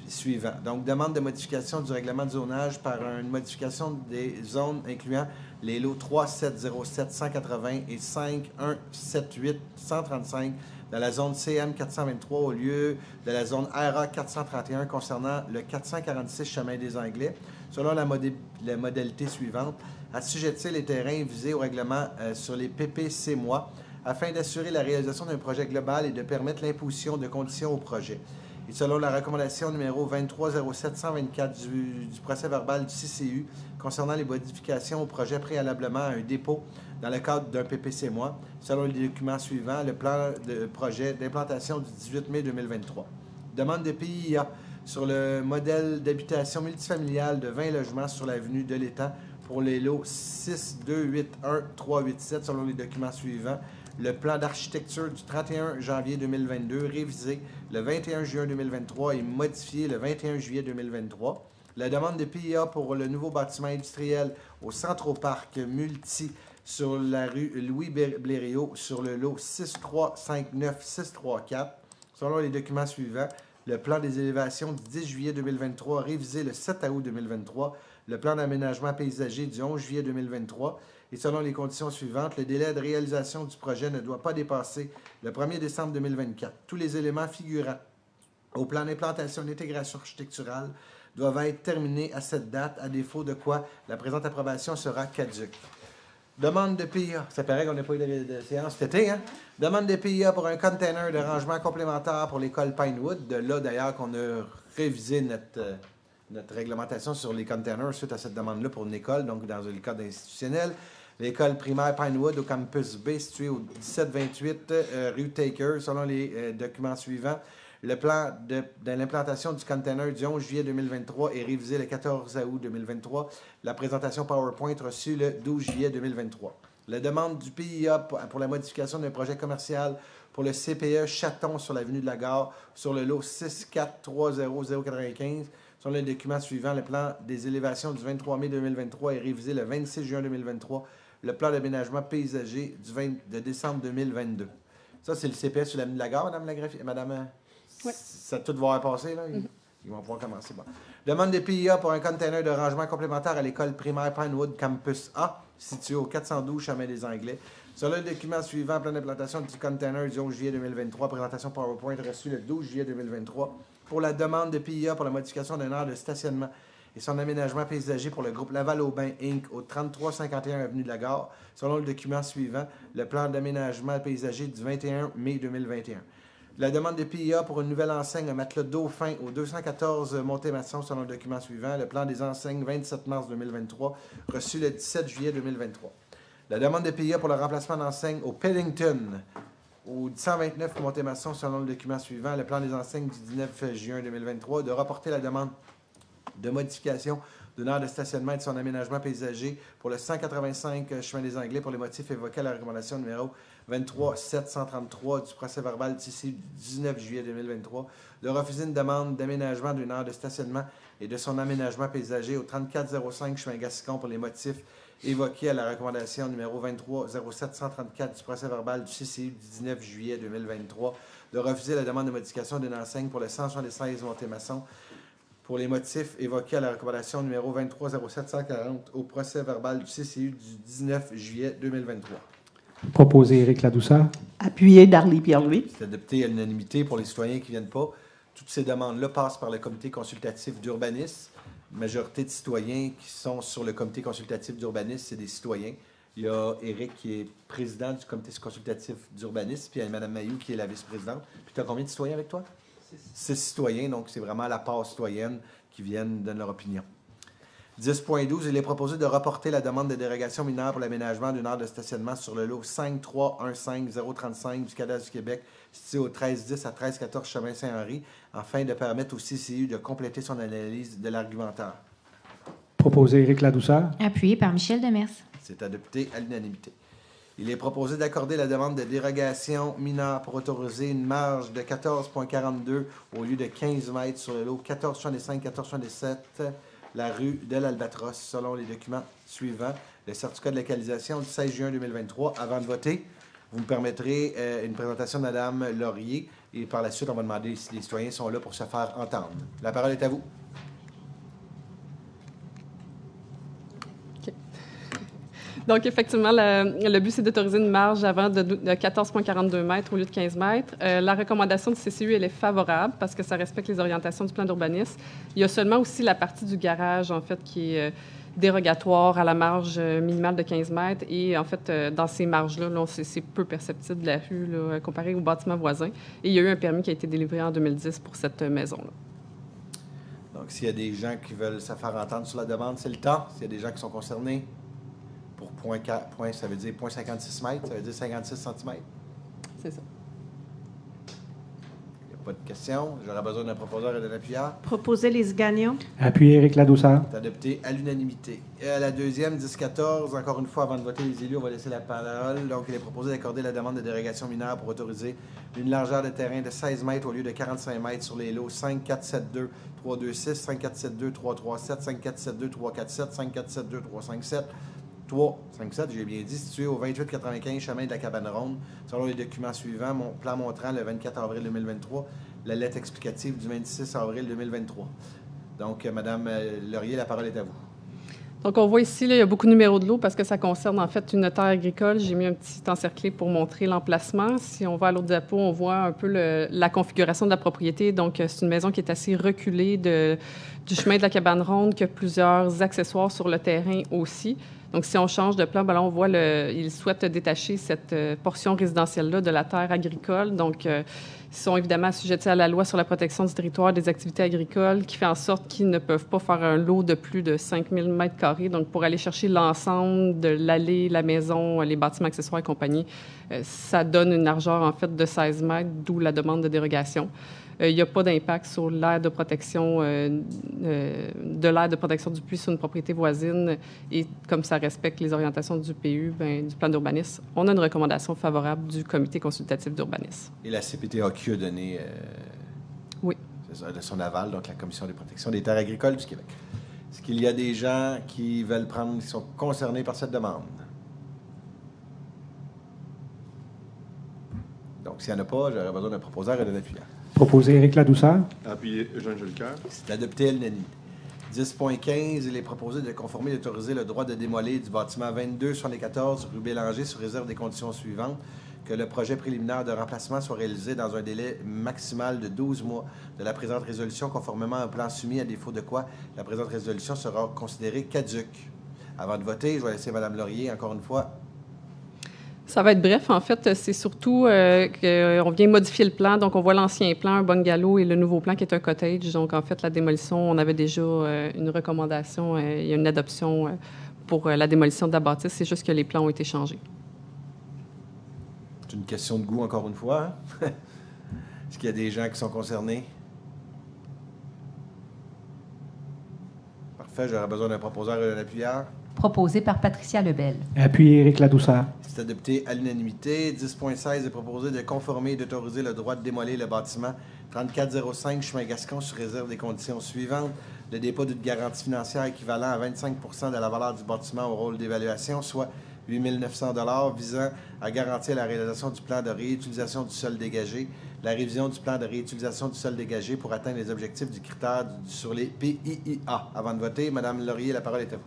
suivants. Donc, demande de modification du règlement de zonage par une modification des zones incluant les lots 3707 180 et 5178 135 dans la zone CM 423 au lieu de la zone RA 431 concernant le 446 chemin des Anglais, selon la modalité suivante. Assujettir les terrains visés au règlement sur les PPC-mois afin d'assurer la réalisation d'un projet global et de permettre l'imposition de conditions au projet. Et selon la recommandation numéro 2307-124 du procès-verbal du CCU concernant les modifications au projet préalablement à un dépôt dans le cadre d'un PPC-mois, selon les documents suivants, le plan de projet d'implantation du 18 mai 2023. Demande de PIA sur le modèle d'habitation multifamiliale de 20 logements sur l'avenue de l'Étang pour les lots 6281387 selon les documents suivants. Le plan d'architecture du 31 janvier 2022, révisé le 21 juin 2023 et modifié le 21 juillet 2023. La demande de PIA pour le nouveau bâtiment industriel au Centroparc Multi sur la rue Louis-Blériot sur le lot 6359634, selon les documents suivants. Le plan des élévations du 10 juillet 2023, révisé le 7 août 2023. Le plan d'aménagement paysager du 11 juillet 2023. Et selon les conditions suivantes, le délai de réalisation du projet ne doit pas dépasser le 1er décembre 2024. Tous les éléments figurant au plan d'implantation et d'intégration architecturale doivent être terminés à cette date, à défaut de quoi la présente approbation sera caduque. Demande de PIA. Ça paraît qu'on n'a pas eu de séance cet été, hein? Demande de PIA pour un container de rangement complémentaire pour l'école Pinewood. De là, d'ailleurs, qu'on a révisé notre réglementation sur les containers suite à cette demande-là pour une école, donc dans le cadre institutionnel. L'école primaire Pinewood au campus B, situé au 1728 rue Taker, selon les documents suivants. Le plan de l'implantation du container du 11 juillet 2023 est révisé le 14 août 2023. La présentation PowerPoint reçue le 12 juillet 2023. La demande du PIA pour la modification d'un projet commercial pour le CPE Chaton sur l'avenue de la Gare, sur le lot 6430095. Selon les documents suivants, le plan des élévations du 23 mai 2023 est révisé le 26 juin 2023. Le plan d'aménagement paysager de décembre 2022. Ça, c'est le CPS sur l'avenue de la Gare, Madame la graphique. Madame, oui. Ça tout va passer, là? Ils vont pouvoir commencer. Bon. Demande de PIA pour un container de rangement complémentaire à l'école primaire Pinewood Campus A, situé au 412 Chemin des Anglais. Sur le document suivant, plan d'implantation du container du 11 juillet 2023, présentation PowerPoint reçue le 12 juillet 2023. Pour la demande de PIA pour la modification d'un aire de stationnement et son aménagement paysager pour le groupe Laval-Aubin, Inc., au 3351 Avenue de la Gare, selon le document suivant, le plan d'aménagement paysager du 21 mai 2021. La demande de PIA pour une nouvelle enseigne à matelas Dauphin au 214 Montémasson, selon le document suivant, le plan des enseignes 27 mars 2023, reçu le 17 juillet 2023. La demande de PIA pour le remplacement d'enseigne au Pellington, au 129 Montémasson, selon le document suivant, le plan des enseignes du 19 juin 2023, de rapporter la demande de modification d'une aire de stationnement et de son aménagement paysager pour le 185 Chemin des Anglais pour les motifs évoqués à la recommandation numéro 23-733 du procès-verbal du 19 juillet 2023, de refuser une demande d'aménagement d'une aire de stationnement et de son aménagement paysager au 3405 Chemin Gascon pour les motifs évoqués à la recommandation numéro 23-07-134 du procès-verbal du CCU du 19 juillet 2023, de refuser la demande de modification d'une enseigne pour le 176 Montémasson pour les motifs évoqués à la recommandation numéro 23-07-140 au procès-verbal du CCU du 19 juillet 2023. Proposé Éric Ladouceur. Appuyé Darlie Pierre-Louis. C'est adopté à l'unanimité pour les citoyens qui ne viennent pas. Toutes ces demandes-là passent par le comité consultatif d'urbanisme. La majorité de citoyens qui sont sur le comité consultatif d'urbanisme, c'est des citoyens. Il y a Éric qui est président du comité consultatif d'urbanisme, puis il y a Mme Mayou qui est la vice-présidente. Puis tu as combien de citoyens avec toi? 6 citoyens, donc c'est vraiment la part citoyenne qui viennent donner leur opinion. 10.12, il est proposé de reporter la demande de dérogation mineure pour l'aménagement d'une aire de stationnement sur le lot 5315035 du Cadastre du Québec, situé au 1310 à 1314 Chemin Saint-Henri, afin de permettre au CCU de compléter son analyse de l'argumentaire. Proposé Éric Ladouceur. Appuyé par Michel Demers. C'est adopté à l'unanimité. Il est proposé d'accorder la demande de dérogation mineure pour autoriser une marge de 14,42 au lieu de 15 mètres sur le lot 1465-1467 la rue de l'Albatros, selon les documents suivants. Le certificat de localisation du 16 juin 2023. Avant de voter, vous me permettrez une présentation de Mme Laurier et par la suite, on va demander si les citoyens sont là pour se faire entendre. La parole est à vous. Donc, effectivement, le but, c'est d'autoriser une marge avant de 14,42 mètres au lieu de 15 mètres. La recommandation du CCU, elle est favorable parce que ça respecte les orientations du plan d'urbanisme. Il y a seulement aussi la partie du garage, en fait, qui est dérogatoire à la marge minimale de 15 mètres. Et, en fait, dans ces marges-là, là, c'est peu perceptible de la rue là, comparé aux bâtiments voisins. Et il y a eu un permis qui a été délivré en 2010 pour cette maison-là. Donc, s'il y a des gens qui veulent se faire entendre sur la demande, c'est le temps. S'il y a des gens qui sont concernés, pour ça veut dire 0,56 mètres, ça veut dire 56 cm. C'est ça. Il n'y a pas de questions. J'aurais besoin d'un proposeur et d'un appuyeur. Proposer les Gagnon. Appuyer Éric Ladouceur. C'est adopté à l'unanimité. La deuxième, 10-14, encore une fois, avant de voter les élus, on va laisser la parole. Donc, il est proposé d'accorder la demande de dérogation mineure pour autoriser une largeur de terrain de 16 mètres au lieu de 45 mètres sur les lots 5, 4, 7, 2, 3, 2, 6, 5, 4, 7, 2, 3, 3, 7, 5, 4, 7, 2, 3, 4, 7, 5, 4, 7, 2, 3, 5, 7, 3, 5, 7, j'ai bien dit, situé au 2895 chemin de la Cabane Ronde, selon les documents suivants, mon plan montrant le 24 avril 2023, la lettre explicative du 26 avril 2023. Donc, Mme Laurier, la parole est à vous. Donc, on voit ici, là, il y a beaucoup de numéros de lot parce que ça concerne en fait une terre agricole. J'ai mis un petit encerclé pour montrer l'emplacement. Si on va à l'autre diapo, on voit un peu la configuration de la propriété. Donc, c'est une maison qui est assez reculée du chemin de la Cabane Ronde, qui a plusieurs accessoires sur le terrain aussi. Donc, si on change de plan, ben là, on voit ils souhaitent détacher cette portion résidentielle-là de la terre agricole. Donc, ils sont évidemment assujettis à la loi sur la protection du territoire des activités agricoles qui fait en sorte qu'ils ne peuvent pas faire un lot de plus de 5000 m². Donc, pour aller chercher l'ensemble de l'allée, la maison, les bâtiments accessoires et compagnie, ça donne une largeur, en fait, de 16 mètres, d'où la demande de dérogation. Il n'y a pas d'impact sur l'aire de protection du puits sur une propriété voisine. Et comme ça respecte les orientations du PU, du plan d'urbanisme, on a une recommandation favorable du comité consultatif d'urbanisme. Et la CPTAQ a donné oui. De son aval, donc la Commission des protections des terres agricoles du Québec. Est-ce qu'il y a des gens qui sont concernés par cette demande? Donc, s'il n'y en a pas, j'aurais besoin d'un proposeur et d'un appuyeur. Proposer Éric Ladouceur. Appuyé Eugène Jolicoeur. C'est adopté à l'unanimité. 10.15, il est proposé de conformer et d'autoriser le droit de démolir du bâtiment 2274 rue Bélanger sous réserve des conditions suivantes. Que le projet préliminaire de remplacement soit réalisé dans un délai maximal de 12 mois de la présente résolution, conformément à un plan soumis, à défaut de quoi la présente résolution sera considérée caduque. Avant de voter, je vais laisser Mme Laurier, encore une fois. Ça va être bref. En fait, c'est surtout qu'on vient modifier le plan. Donc, on voit l'ancien plan, un bungalow, et le nouveau plan qui est un cottage. Donc, en fait, la démolition, on avait déjà une recommandation, il y a une adoption pour la démolition de la bâtisse. C'est juste que les plans ont été changés. C'est une question de goût, encore une fois. Hein? Est-ce qu'il y a des gens qui sont concernés? Parfait. J'aurais besoin d'un proposeur et d'un appuyeur. Proposé par Patricia Lebel. Appuyer Éric Ladouceur. C'est adopté à l'unanimité. 10.16 est proposé de conformer et d'autoriser le droit de démolir le bâtiment 3405 chemin Gascon sous réserve des conditions suivantes. Le dépôt d'une garantie financière équivalent à 25 de la valeur du bâtiment au rôle d'évaluation, soit 8 900 $ visant à garantir la réalisation du plan de réutilisation du sol dégagé, la révision du plan de réutilisation du sol dégagé pour atteindre les objectifs du critère sur les PIIA. Avant de voter, Mme Laurier, la parole est à vous.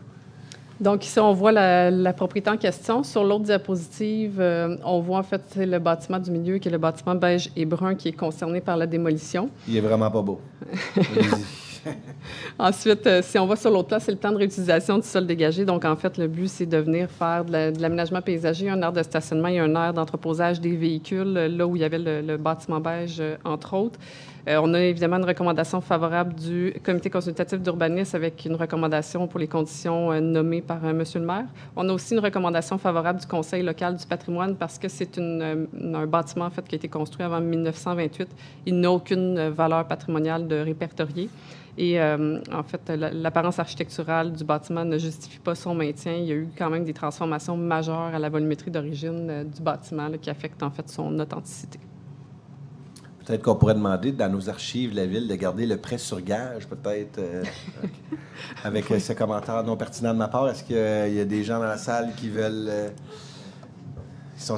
Donc, ici, on voit la propriété en question. Sur l'autre diapositive, on voit en fait le bâtiment du milieu, qui est le bâtiment beige et brun, qui est concerné par la démolition. Il est vraiment pas beau. Ensuite, si on va sur l'autre plan, c'est le plan de réutilisation du sol dégagé. Donc, en fait, le but, c'est de venir faire de l'aménagement paysager, un aire de stationnement et un aire d'entreposage des véhicules, là où il y avait le bâtiment beige, entre autres. On a évidemment une recommandation favorable du comité consultatif d'urbanisme avec une recommandation pour les conditions nommées par M. le maire. On a aussi une recommandation favorable du conseil local du patrimoine parce que c'est un bâtiment en fait, qui a été construit avant 1928. Il n'a aucune valeur patrimoniale de répertorier. Et en fait, l'apparence architecturale du bâtiment ne justifie pas son maintien. Il y a eu quand même des transformations majeures à la volumétrie d'origine du bâtiment là, qui affectent en fait son authenticité. Peut-être qu'on pourrait demander dans nos archives de la Ville de garder le prêt sur gage, peut-être, avec ce commentaire non pertinent de ma part. Est-ce qu'il y a des gens dans la salle qui veulent... S'il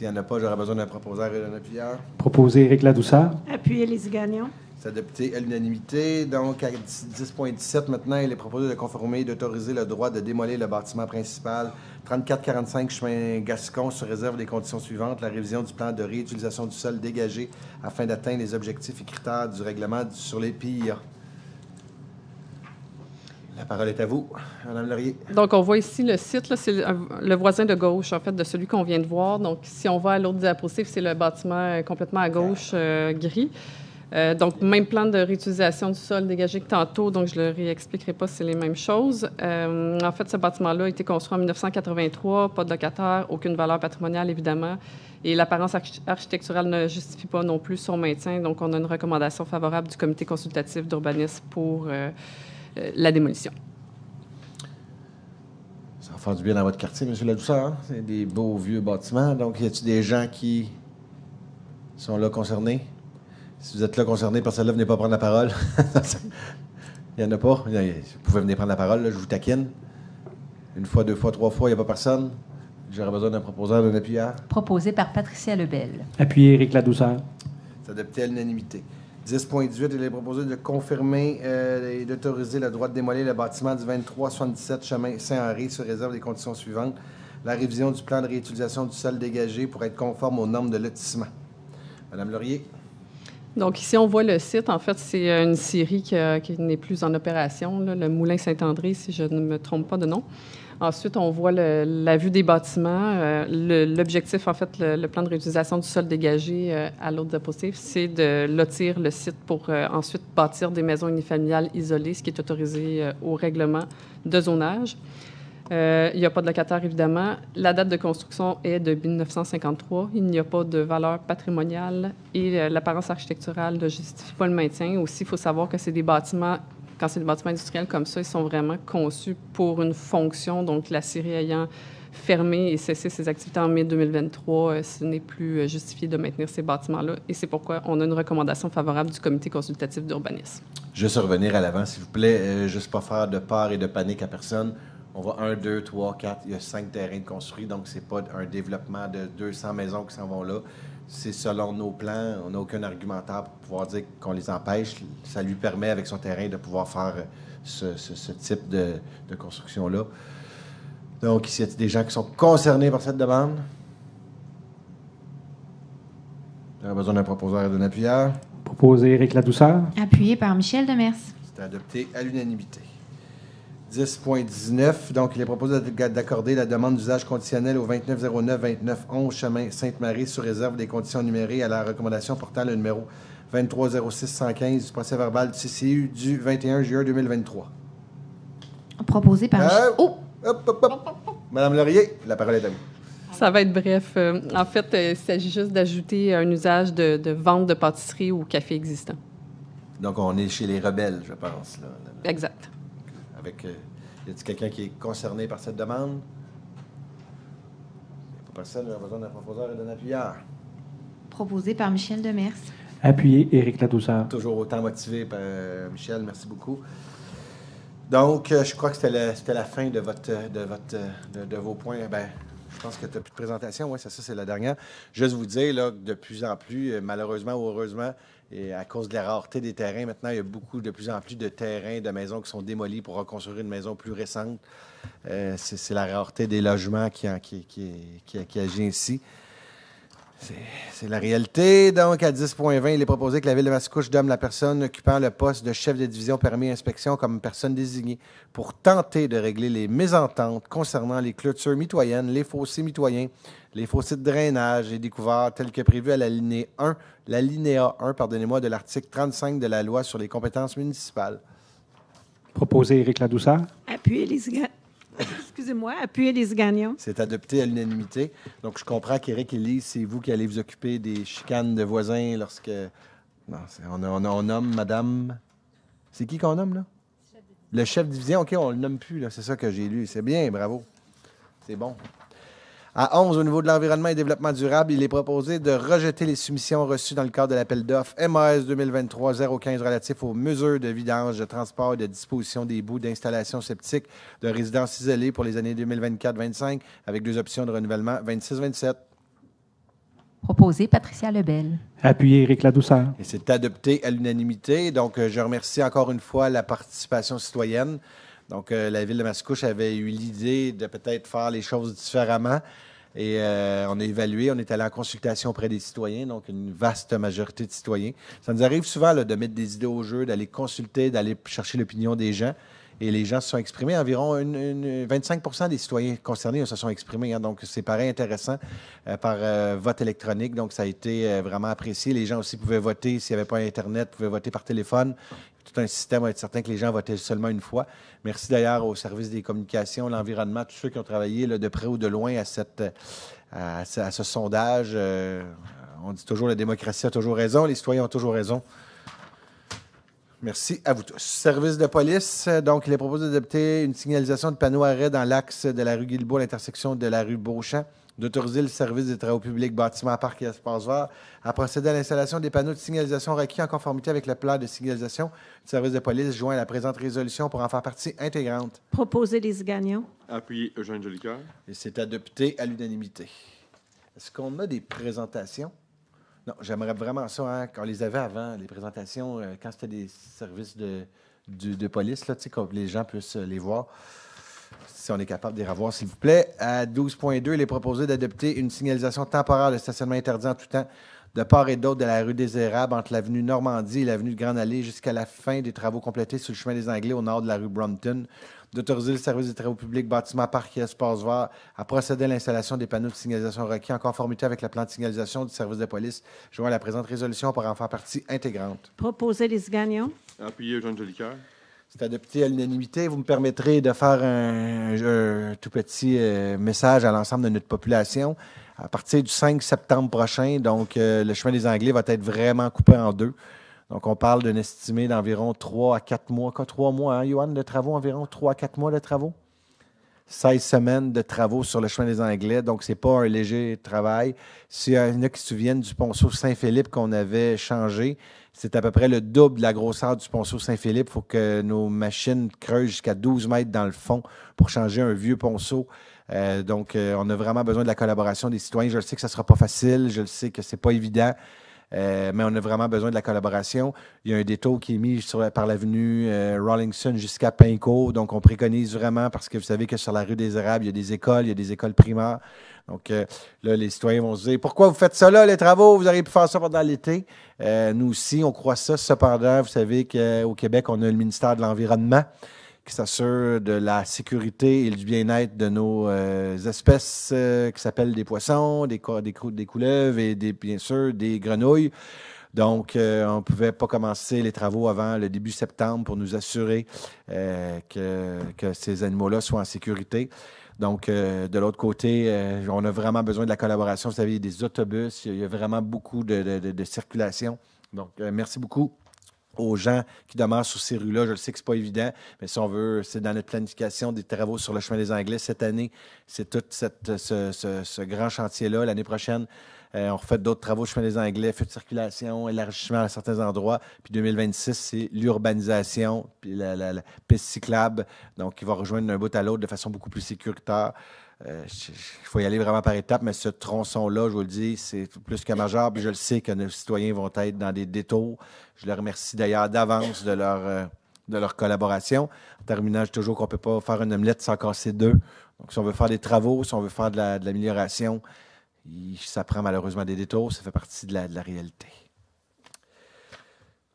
n'y en a pas, j'aurais besoin d'un proposeur et d'un appuyeur. Proposer Éric Ladouceur. Appuyer les Gagnon. C'est adopté à l'unanimité. Donc, à 10.17, maintenant, il est proposé de conformer et d'autoriser le droit de démolir le bâtiment principal 3445 chemin Gascon sur réserve des conditions suivantes. La révision du plan de réutilisation du sol dégagé afin d'atteindre les objectifs et critères du règlement sur les PIA. La parole est à vous, Mme Laurier. Donc, on voit ici le site, là, c'est le voisin de gauche, en fait, de celui qu'on vient de voir. Donc, si on va à l'autre diapositive, c'est le bâtiment complètement à gauche, gris. Donc, même plan de réutilisation du sol dégagé que tantôt, donc je ne le réexpliquerai pas, c'est les mêmes choses. En fait, ce bâtiment-là a été construit en 1983, pas de locataire, aucune valeur patrimoniale, évidemment, et l'apparence architecturale ne justifie pas non plus son maintien. Donc, on a une recommandation favorable du comité consultatif d'urbanisme pour la démolition. Ça va faire du bien dans votre quartier, M. Ladouceur. Hein? C'est des beaux vieux bâtiments. Donc, y a-t-il des gens qui sont là concernés? Si vous êtes là concerné par celle-là, venez pas prendre la parole. Il n'y en a pas. Vous pouvez venir prendre la parole, là, je vous taquine. Une fois, deux fois, trois fois, il n'y a pas personne. J'aurais besoin d'un proposeur, d'un appuyeur. Proposé par Patricia Lebel. Appuyé Éric Ladouceur. C'est adopté à l'unanimité. 10.18, il est proposé de confirmer et d'autoriser le droit de démolir le bâtiment du 2377 chemin Saint-Henri sur réserve des conditions suivantes. La révision du plan de réutilisation du sol dégagé pour être conforme aux normes de lotissement. Madame Laurier. Donc, ici, on voit le site. En fait, c'est une scierie qui n'est plus en opération, là, le Moulin Saint-André, si je ne me trompe pas de nom. Ensuite, on voit la vue des bâtiments. L'objectif, en fait, le plan de réutilisation du sol dégagé à l'autre diapositive, c'est de lotir le site pour ensuite bâtir des maisons unifamiliales isolées, ce qui est autorisé au règlement de zonage. Il n'y a pas de locataire, évidemment. La date de construction est de 1953. Il n'y a pas de valeur patrimoniale et l'apparence architecturale ne justifie pas le maintien. Aussi, il faut savoir que c'est des bâtiments, quand c'est des bâtiments industriels comme ça, ils sont vraiment conçus pour une fonction. Donc, la scierie ayant fermé et cessé ses activités en mai 2023, ce n'est plus justifié de maintenir ces bâtiments-là. Et c'est pourquoi on a une recommandation favorable du comité consultatif d'urbanisme. Juste revenir à l'avant, s'il vous plaît. Juste pas faire de peur et de panique à personne. On va 1, 2, 3, 4, il y a 5 terrains de construits, donc c'est pas un développement de 200 maisons qui s'en vont là. C'est selon nos plans, on n'a aucun argumentaire pour pouvoir dire qu'on les empêche. Ça lui permet, avec son terrain, de pouvoir faire ce type de construction-là. Donc, ici, il y a des gens qui sont concernés par cette demande? J'aurais besoin d'un proposeur et d'un appuyeur. Proposer Éric Ladouceur. Appuyé par Michel Demers. C'est adopté à l'unanimité. 10.19, donc il est proposé d'accorder la demande d'usage conditionnel au 2909-2911 chemin Sainte-Marie sur réserve des conditions numérées à la recommandation portant le numéro 2306-115 du procès-verbal du CCU du 21 juillet 2023. Proposé par... Madame Laurier, la parole est à vous. Ça va être bref. En fait, il s'agit juste d'ajouter un usage de vente de pâtisserie au café existant. Donc, on est chez les rebelles, je pense. Là. Exact. Avec, y a-t-il quelqu'un qui est concerné par cette demande? Il n'y a pas personne, on a besoin d'un proposeur et d'un appuyeur. Proposé par Michel Demers. Appuyé Éric Ladouceur. Toujours autant motivé par Michel, merci beaucoup. Donc, je crois que c'était la fin de vos points. Ben, je pense que tu n'as plus de présentation. Oui, c'est la dernière. Juste vous dire là, que de plus en plus, malheureusement ou heureusement, et à cause de la rareté des terrains, maintenant, il y a de plus en plus de terrains, de maisons qui sont démolies pour reconstruire une maison plus récente. C'est la rareté des logements qui agit ainsi. C'est la réalité. Donc, à 10.20, il est proposé que la Ville de Mascouche nomme la personne occupant le poste de chef de division permis inspection comme personne désignée pour tenter de régler les mésententes concernant les clôtures mitoyennes, les fossés mitoyens, les fossés de drainage et découverts tels que prévus à l'alinéa 1 de l'article 35 de la loi sur les compétences municipales. Proposé Éric Ladouceur. Appuyer les Gagnon. C'est adopté à l'unanimité. Donc, je comprends qu'Éric et Lise, c'est vous qui allez vous occuper des chicanes de voisins lorsque... Non, on nomme madame... C'est qui qu'on nomme, là? Le chef de division. OK, on le nomme plus, là. C'est ça que j'ai lu. C'est bien, bravo. C'est bon. À 11, au niveau de l'environnement et développement durable, il est proposé de rejeter les soumissions reçues dans le cadre de l'appel d'offres MAS 2023-015 relatif aux mesures de vidange, de transport et de disposition des boues d'installations septiques de résidences isolées pour les années 2024-25 avec 2 options de renouvellement 26-27. Proposé Patricia Lebel. Appuyé Éric Ladouceur. Et c'est adopté à l'unanimité. Donc, je remercie encore une fois la participation citoyenne. Donc, la Ville de Mascouche avait eu l'idée de peut-être faire les choses différemment. Et on a évalué, on est allé en consultation auprès des citoyens, donc une vaste majorité de citoyens. Ça nous arrive souvent là, de mettre des idées au jeu, d'aller consulter, d'aller chercher l'opinion des gens. Et les gens se sont exprimés. Environ 25 des citoyens concernés se sont exprimés. Hein, donc, c'est pareil intéressant par vote électronique. Donc, ça a été vraiment apprécié. Les gens aussi pouvaient voter. S'il n'y avait pas Internet, pouvaient voter par téléphone. Tout un système à être certain que les gens votaient seulement une fois. Merci d'ailleurs au service des communications, l'environnement, tous ceux qui ont travaillé là, de près ou de loin à ce sondage. On dit toujours la démocratie a toujours raison. Les citoyens ont toujours raison. Merci à vous tous. Service de police, donc il est proposé d'adopter une signalisation de panneau arrêt dans l'axe de la rue Guilbeault à l'intersection de la rue Beauchamp, d'autoriser le service des travaux publics, bâtiments, parcs et espaces verts à procéder à l'installation des panneaux de signalisation requis en conformité avec le plan de signalisation du service de police joint à la présente résolution pour en faire partie intégrante. Proposer Lise Gagnon. Appuyé Eugène Jolicoeur. Et c'est adopté à l'unanimité. Est-ce qu'on a des présentations? Non, j'aimerais vraiment ça, hein, qu'on les avait avant, les présentations, quand c'était des services de police, là, que les gens puissent les voir. Si on est capable de les revoir, s'il vous plaît. À 12.2, il est proposé d'adopter une signalisation temporaire de stationnement interdit en tout temps de part et d'autre de la rue des Érables entre l'avenue Normandie et l'avenue de Grande-Allée jusqu'à la fin des travaux complétés sur le chemin des Anglais au nord de la rue Brompton, d'autoriser le service des travaux publics, bâtiments, parcs et espaces verts à procéder à l'installation des panneaux de signalisation requis en conformité avec le plan de signalisation du service de police joint à la présente résolution pour en faire partie intégrante. Proposer Lise Gagnon. Appuyé Eugène Jolicoeur. C'est adopté à l'unanimité. Vous me permettrez de faire un tout petit message à l'ensemble de notre population. À partir du 5 septembre prochain, donc le chemin des Anglais va être vraiment coupé en 2. Donc, on parle d'un estimé d'environ 3 à 4 mois. Quoi, 3 mois, hein, Johan, de travaux? Environ 3 à 4 mois de travaux? 16 semaines de travaux sur le chemin des Anglais. Donc, ce n'est pas un léger travail. S'il y en a qui se souviennent du ponceau Saint-Philippe qu'on avait changé, c'est à peu près le double de la grosseur du ponceau Saint-Philippe. Il faut que nos machines creusent jusqu'à 12 mètres dans le fond pour changer un vieux ponceau. Donc, on a vraiment besoin de la collaboration des citoyens. Je le sais que ça ne sera pas facile. Je le sais que ce n'est pas évident. Mais on a vraiment besoin de la collaboration. Il y a un détour qui est mis par l'avenue Rawlinson jusqu'à Pincourt. Donc, on préconise vraiment, parce que vous savez que sur la rue des Érables, il y a des écoles primaires. Donc, là, les citoyens vont se dire, pourquoi vous faites ça là, les travaux? Vous auriez pu faire ça pendant l'été. Nous aussi, on croit ça. Cependant, vous savez qu'au Québec, on a le ministère de l'Environnement qui s'assure de la sécurité et du bien-être de nos espèces qui s'appellent des poissons, des couleuvres et bien sûr des grenouilles. Donc, on ne pouvait pas commencer les travaux avant le début septembre pour nous assurer que ces animaux-là soient en sécurité. Donc, de l'autre côté, on a vraiment besoin de la collaboration. Vous savez, il y a des autobus, il y a vraiment beaucoup de circulation. Donc, merci beaucoup aux gens qui demeurent sur ces rues-là. Je le sais que ce n'est pas évident, mais si on veut, c'est dans notre planification des travaux sur le chemin des Anglais. Cette année, c'est tout ce grand chantier-là. L'année prochaine, on refait d'autres travaux chemin des Anglais, feu de circulation, élargissement à certains endroits. Puis 2026, c'est l'urbanisation, puis la piste cyclable, donc qui va rejoindre d'un bout à l'autre de façon beaucoup plus sécuritaire. Il faut y aller vraiment par étapes, mais ce tronçon-là, je vous le dis, c'est plus que majeur. Puis je le sais que nos citoyens vont être dans des détours. Je les remercie d'ailleurs d'avance de leur collaboration. En terminant, je dis toujours qu'on ne peut pas faire une omelette sans casser deux. Donc, si on veut faire des travaux, si on veut faire de l'amélioration, ça prend malheureusement des détours. Ça fait partie de la réalité.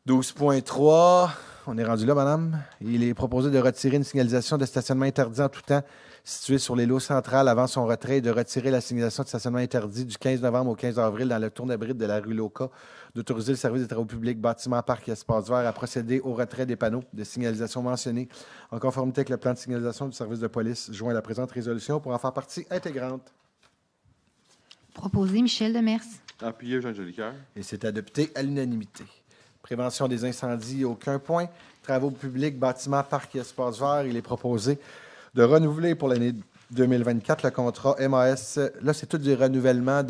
12.3, on est rendu là, madame. Il est proposé de retirer une signalisation de stationnement interdit en tout temps située sur les lots centrales avant son retrait et de retirer la signalisation de stationnement interdit du 15 novembre au 15 avril dans le tour abrite de la rue Loca, d'autoriser le service des travaux publics, bâtiments, parcs et espaces verts à procéder au retrait des panneaux de signalisation mentionnés en conformité avec le plan de signalisation du service de police joint à la présente résolution pour en faire partie intégrante. Proposé Michel Demers. Appuyé Jean Jolicoeur. Et c'est adopté à l'unanimité. Prévention des incendies, aucun point. Travaux publics, bâtiments, parcs et espaces verts, il est proposé de renouveler pour l'année 2024, le contrat MAS. Là, c'est tout du renouvellement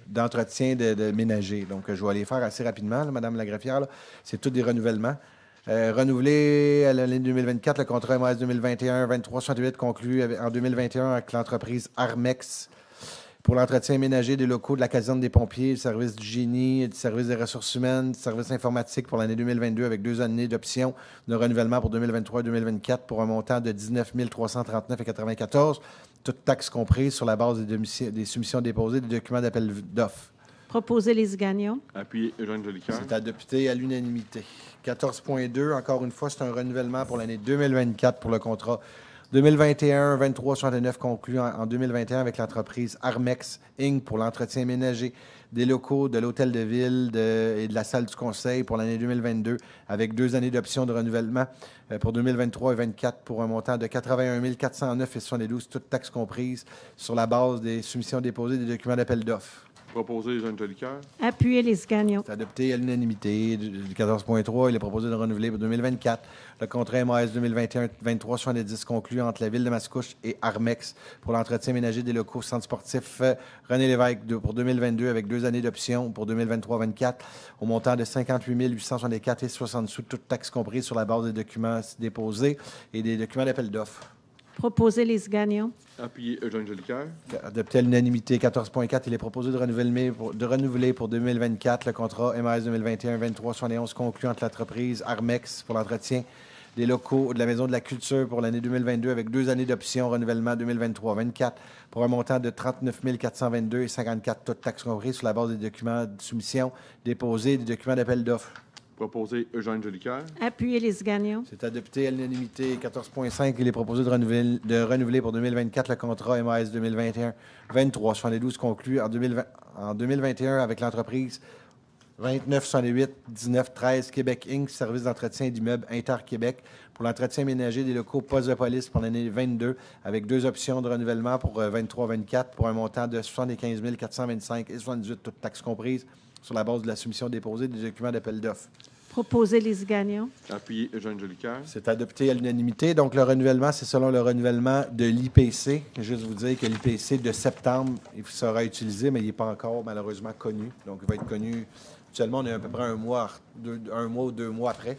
d'entretien de ménager. Donc, je vais aller faire assez rapidement, là, Mme la greffière. là. C'est tout des renouvellements. Renouvelé à l'année 2024, le contrat MAS 2021-2368 conclu en 2021 avec l'entreprise Armex pour l'entretien ménager des locaux de la caserne des pompiers, du service du génie, du service des ressources humaines, du service informatique pour l'année 2022 avec 2 années d'options de renouvellement pour 2023 et 2024 pour un montant de 19 339,94 $, toutes taxes comprises sur la base des soumissions déposées des documents d'appel d'offres. Proposer Lise Gagnon. Appuyé Eugène Jolicoeur. C'est adopté à l'unanimité. 14.2, encore une fois, c'est un renouvellement pour l'année 2024 pour le contrat 2021-2369 conclu en 2021 avec l'entreprise Armex Inc. pour l'entretien ménager des locaux de l'hôtel de ville et de la salle du conseil pour l'année 2022 avec 2 années d'options de renouvellement pour 2023 et 2024 pour un montant de 81 409,72 toutes taxes comprises sur la base des soumissions déposées des documents d'appel d'offres. Proposé Eugène Jolicoeur. Appuyé Lise Gagnon. C'est adopté à l'unanimité. Du 14.3, il est proposé de renouveler pour 2024 le contrat MAS 2021-2370 conclu entre la Ville de Mascouche et Armex pour l'entretien ménager des locaux centre sportif René Lévesque pour 2022 avec 2 années d'options pour 2023-24 au montant de 58 864,60 $, toutes taxes comprises sur la base des documents déposés et des documents d'appel d'offres. Proposer Lise Gagnon. Appuyé Eugène Jolicoeur. Adopté à l'unanimité, 14.4, il est proposé de renouveler pour 2024 le contrat MAS 2021-2371 conclu entre l'entreprise Armex pour l'entretien des locaux de la Maison de la Culture pour l'année 2022 avec 2 années d'options renouvellement 2023-24 pour un montant de 39 422,54 $, toutes taxes comprises sur la base des documents de soumission déposés et des documents d'appel d'offres. Proposé Eugène Jolicoeur. Appuyé Lise Gagnon. C'est adopté à l'unanimité. 14.5, il est proposé de renouveler pour 2024 le contrat MAS 2021-2372 conclu en 2021 avec l'entreprise 2968-1913 Québec Inc., service d'entretien d'immeubles Inter-Québec pour l'entretien ménager des locaux poste de police pour l'année 22 avec 2 options de renouvellement pour 23-24 pour un montant de 75 425,78 toutes taxes comprises sur la base de la soumission déposée des documents d'appel d'offres. Proposer Lise Gagnon. Appuyé Eugène Jolicoeur. C'est adopté à l'unanimité. Donc, le renouvellement, c'est selon le renouvellement de l'IPC. Je vais juste vous dire que l'IPC de septembre, il sera utilisé, mais il n'est pas encore malheureusement connu. Donc, il va être connu. Actuellement, on est à peu près un mois ou 2 mois après.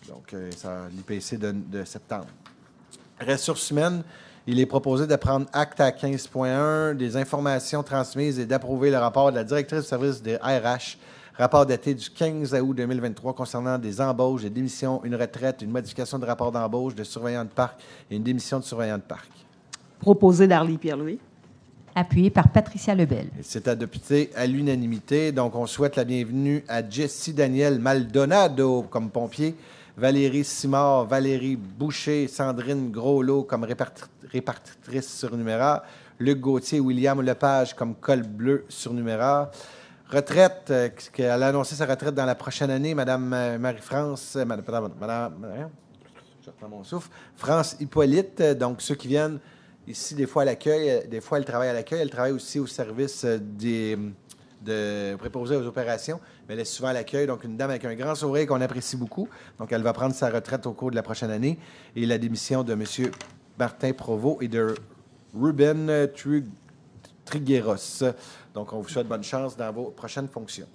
Donc, l'IPC de septembre. Ressources humaines. Il est proposé de prendre acte à 15.1 des informations transmises et d'approuver le rapport de la directrice du service des RH, rapport daté du 15 août 2023 concernant des embauches, des démissions, une retraite, une modification de rapport d'embauche de surveillant de parc et une démission de surveillant de parc. Proposé Darlie Pierre-Louis. Appuyé par Patricia Lebel. C'est adopté à l'unanimité. Donc, on souhaite la bienvenue à Jessie Daniel Maldonado comme pompier, Valérie Simard, Valérie Boucher, Sandrine Groslot comme répartitrice surnuméraire, Luc Gauthier, William Lepage comme col bleu surnuméraire. Retraite, elle a annoncé sa retraite dans la prochaine année, Mme Marie-France, France Hippolyte, donc ceux qui viennent ici des fois à l'accueil, des fois elle travaille à l'accueil, elle travaille aussi au service de préposés aux opérations, mais elle est souvent à l'accueil, donc une dame avec un grand sourire qu'on apprécie beaucoup. Donc, elle va prendre sa retraite au cours de la prochaine année et la démission de M. Martin Provost et de Ruben Trigueros. Donc, on vous souhaite bonne chance dans vos prochaines fonctions.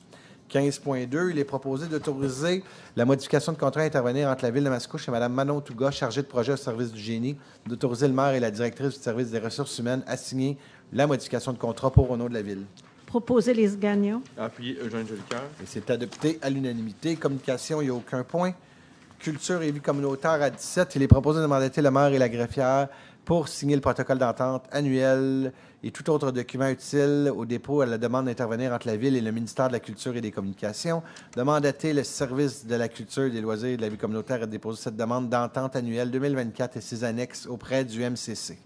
15.2, il est proposé d'autoriser la modification de contrat à intervenir entre la Ville de Mascouche et Mme Manon Touga, chargée de projet au service du génie, d'autoriser le maire et la directrice du service des ressources humaines à signer la modification de contrat pour au nom de la Ville. Proposer Lise Gagnon. Appuyé Eugène Jolicoeur. Et c'est adopté à l'unanimité. Communication, il n'y a aucun point. Culture et vie communautaire à 17, il est proposé de mandater le maire et la greffière pour signer le protocole d'entente annuel et tout autre document utile au dépôt à la demande d'intervenir entre la Ville et le ministère de la Culture et des Communications, de mandater le service de la culture, des loisirs et de la vie communautaire à déposer cette demande d'entente annuelle 2024 et ses annexes auprès du MCC.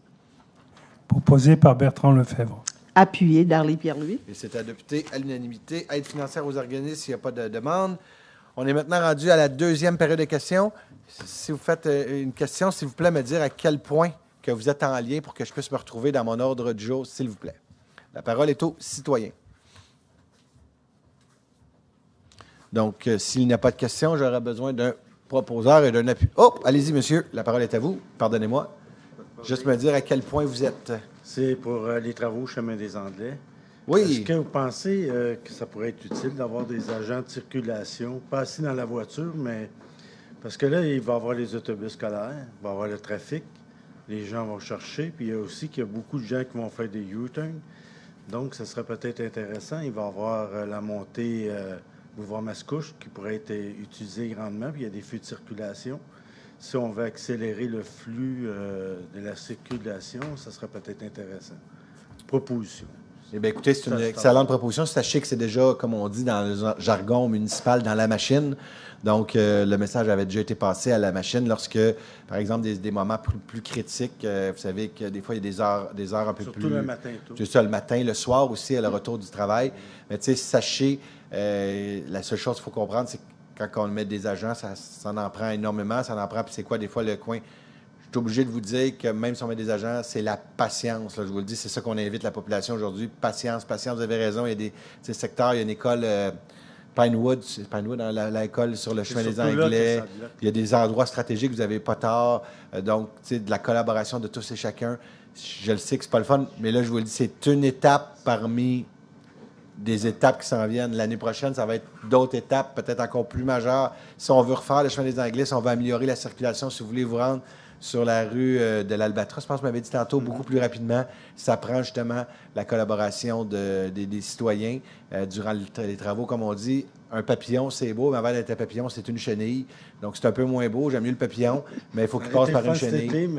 Proposé par Bertrand Lefebvre. Appuyé Darlie Pierre-Louis. Et c'est adopté à l'unanimité. Aide financière aux organismes, il n'y a pas de demande. On est maintenant rendu à la 2e période de questions. Si vous faites une question, s'il vous plaît, me dire à quel point que vous êtes en lien pour que je puisse me retrouver dans mon ordre du jour, s'il vous plaît. La parole est aux citoyens. Donc, s'il n'y a pas de questions, j'aurai besoin d'un proposeur et d'un appui. Oh, allez-y, monsieur. La parole est à vous. Pardonnez-moi. Juste me dire à quel point vous êtes. C'est pour les travaux au chemin des Anglais. Oui. Est-ce que vous pensez que ça pourrait être utile d'avoir des agents de circulation, pas assis dans la voiture, mais parce que là, il va y avoir les autobus scolaires, il va y avoir le trafic, les gens vont chercher, puis il y a aussi qu'il y a beaucoup de gens qui vont faire des U-turns. Donc, ça serait peut-être intéressant. Il va y avoir la montée boulevard Mascouche qui pourrait être utilisée grandement, puis il y a des feux de circulation. Si on veut accélérer le flux de la circulation, ça serait peut-être intéressant. Proposition. Eh bien, écoutez, c'est une excellente proposition. Sachez que c'est déjà, comme on dit dans le jargon municipal, dans la machine. Donc, le message avait déjà été passé à la machine lorsque, par exemple, des moments plus critiques, vous savez que des fois, il y a des heures un peu Surtout plus... le matin. C'est ça, le matin, le soir aussi, à le retour du travail. Mais tu sais, sachez, la seule chose qu'il faut comprendre, c'est que quand on met des agents, ça en prend énormément. Ça en prend, puis c'est quoi, des fois, le coin... Je suis obligé de vous dire que même si on met des agents, c'est la patience. Là, je vous le dis, c'est ça qu'on invite la population aujourd'hui. Patience, patience, vous avez raison. Il y a des secteurs, il y a une école Pinewood, l'école sur le chemin des Anglais. Il y a des endroits stratégiques, vous n'avez pas tort. Donc, tu sais, de la collaboration de tous et chacun. Je le sais que c'est pas le fun, mais là, je vous le dis, c'est une étape parmi des étapes qui s'en viennent. L'année prochaine, ça va être d'autres étapes, peut-être encore plus majeures. Si on veut refaire le chemin des Anglais, si on veut améliorer la circulation, si vous voulez vous rendre sur la rue de l'Albatros, je pense que vous m'avez dit tantôt, beaucoup plus rapidement. Ça prend justement la collaboration des citoyens durant les travaux. Comme on dit, un papillon, c'est beau, mais avant d'être un papillon, c'est une chenille. Donc, c'est un peu moins beau. J'aime mieux le papillon, mais il faut qu'il passe par une chenille.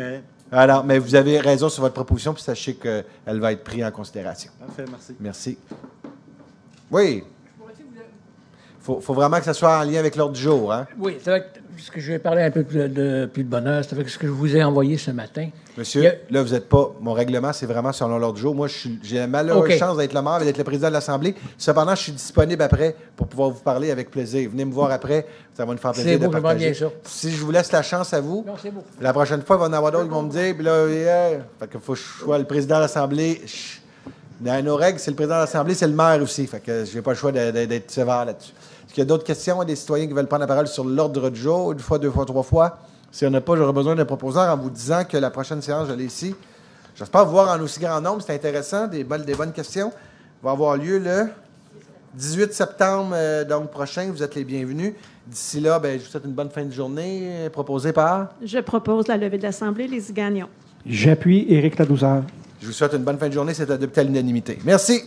Alors, mais vous avez raison sur votre proposition, puis sachez qu'elle va être prise en considération. Parfait, merci. Merci. Oui. Faut vraiment que ça soit en lien avec l'ordre du jour, hein? Oui, c'est vrai que ce que je vais parler un peu plus de bonheur, c'est avec ce que je vous ai envoyé ce matin. Monsieur, là, vous n'êtes pas... Mon règlement, c'est vraiment selon l'ordre du jour. Moi, j'ai la malheureuse chance d'être le maire et d'être le président de l'Assemblée. Cependant, je suis disponible après pour pouvoir vous parler avec plaisir. Venez me voir après. Ça va nous faire plaisir de partager. Bien sûr. Si je vous laisse la chance à vous, non, c'est beau. La prochaine fois, il va y en avoir d'autres qui vont me dire, puis là, fait que faut que je sois le président de l'Assemblée. Dans nos règles, c'est le président de l'Assemblée, c'est le maire aussi. Fait que je n'ai pas le choix d'être sévère là-dessus. Est-ce qu'il y a d'autres questions, des citoyens qui veulent prendre la parole sur l'ordre du jour, une fois, deux fois, trois fois? Si on n'a pas, j'aurais besoin d'un proposeur en vous disant que la prochaine séance, je l'ai ici. J'espère vous voir en aussi grand nombre. C'est intéressant, des bonnes questions. Va avoir lieu le 18 septembre donc prochain. Vous êtes les bienvenus. D'ici là, je vous souhaite une bonne fin de journée. Proposée par? Je propose la levée de l'Assemblée, les Gagnon. J'appuie Éric Ladouceur. Je vous souhaite une bonne fin de journée. C'est adopté à l'unanimité. Merci.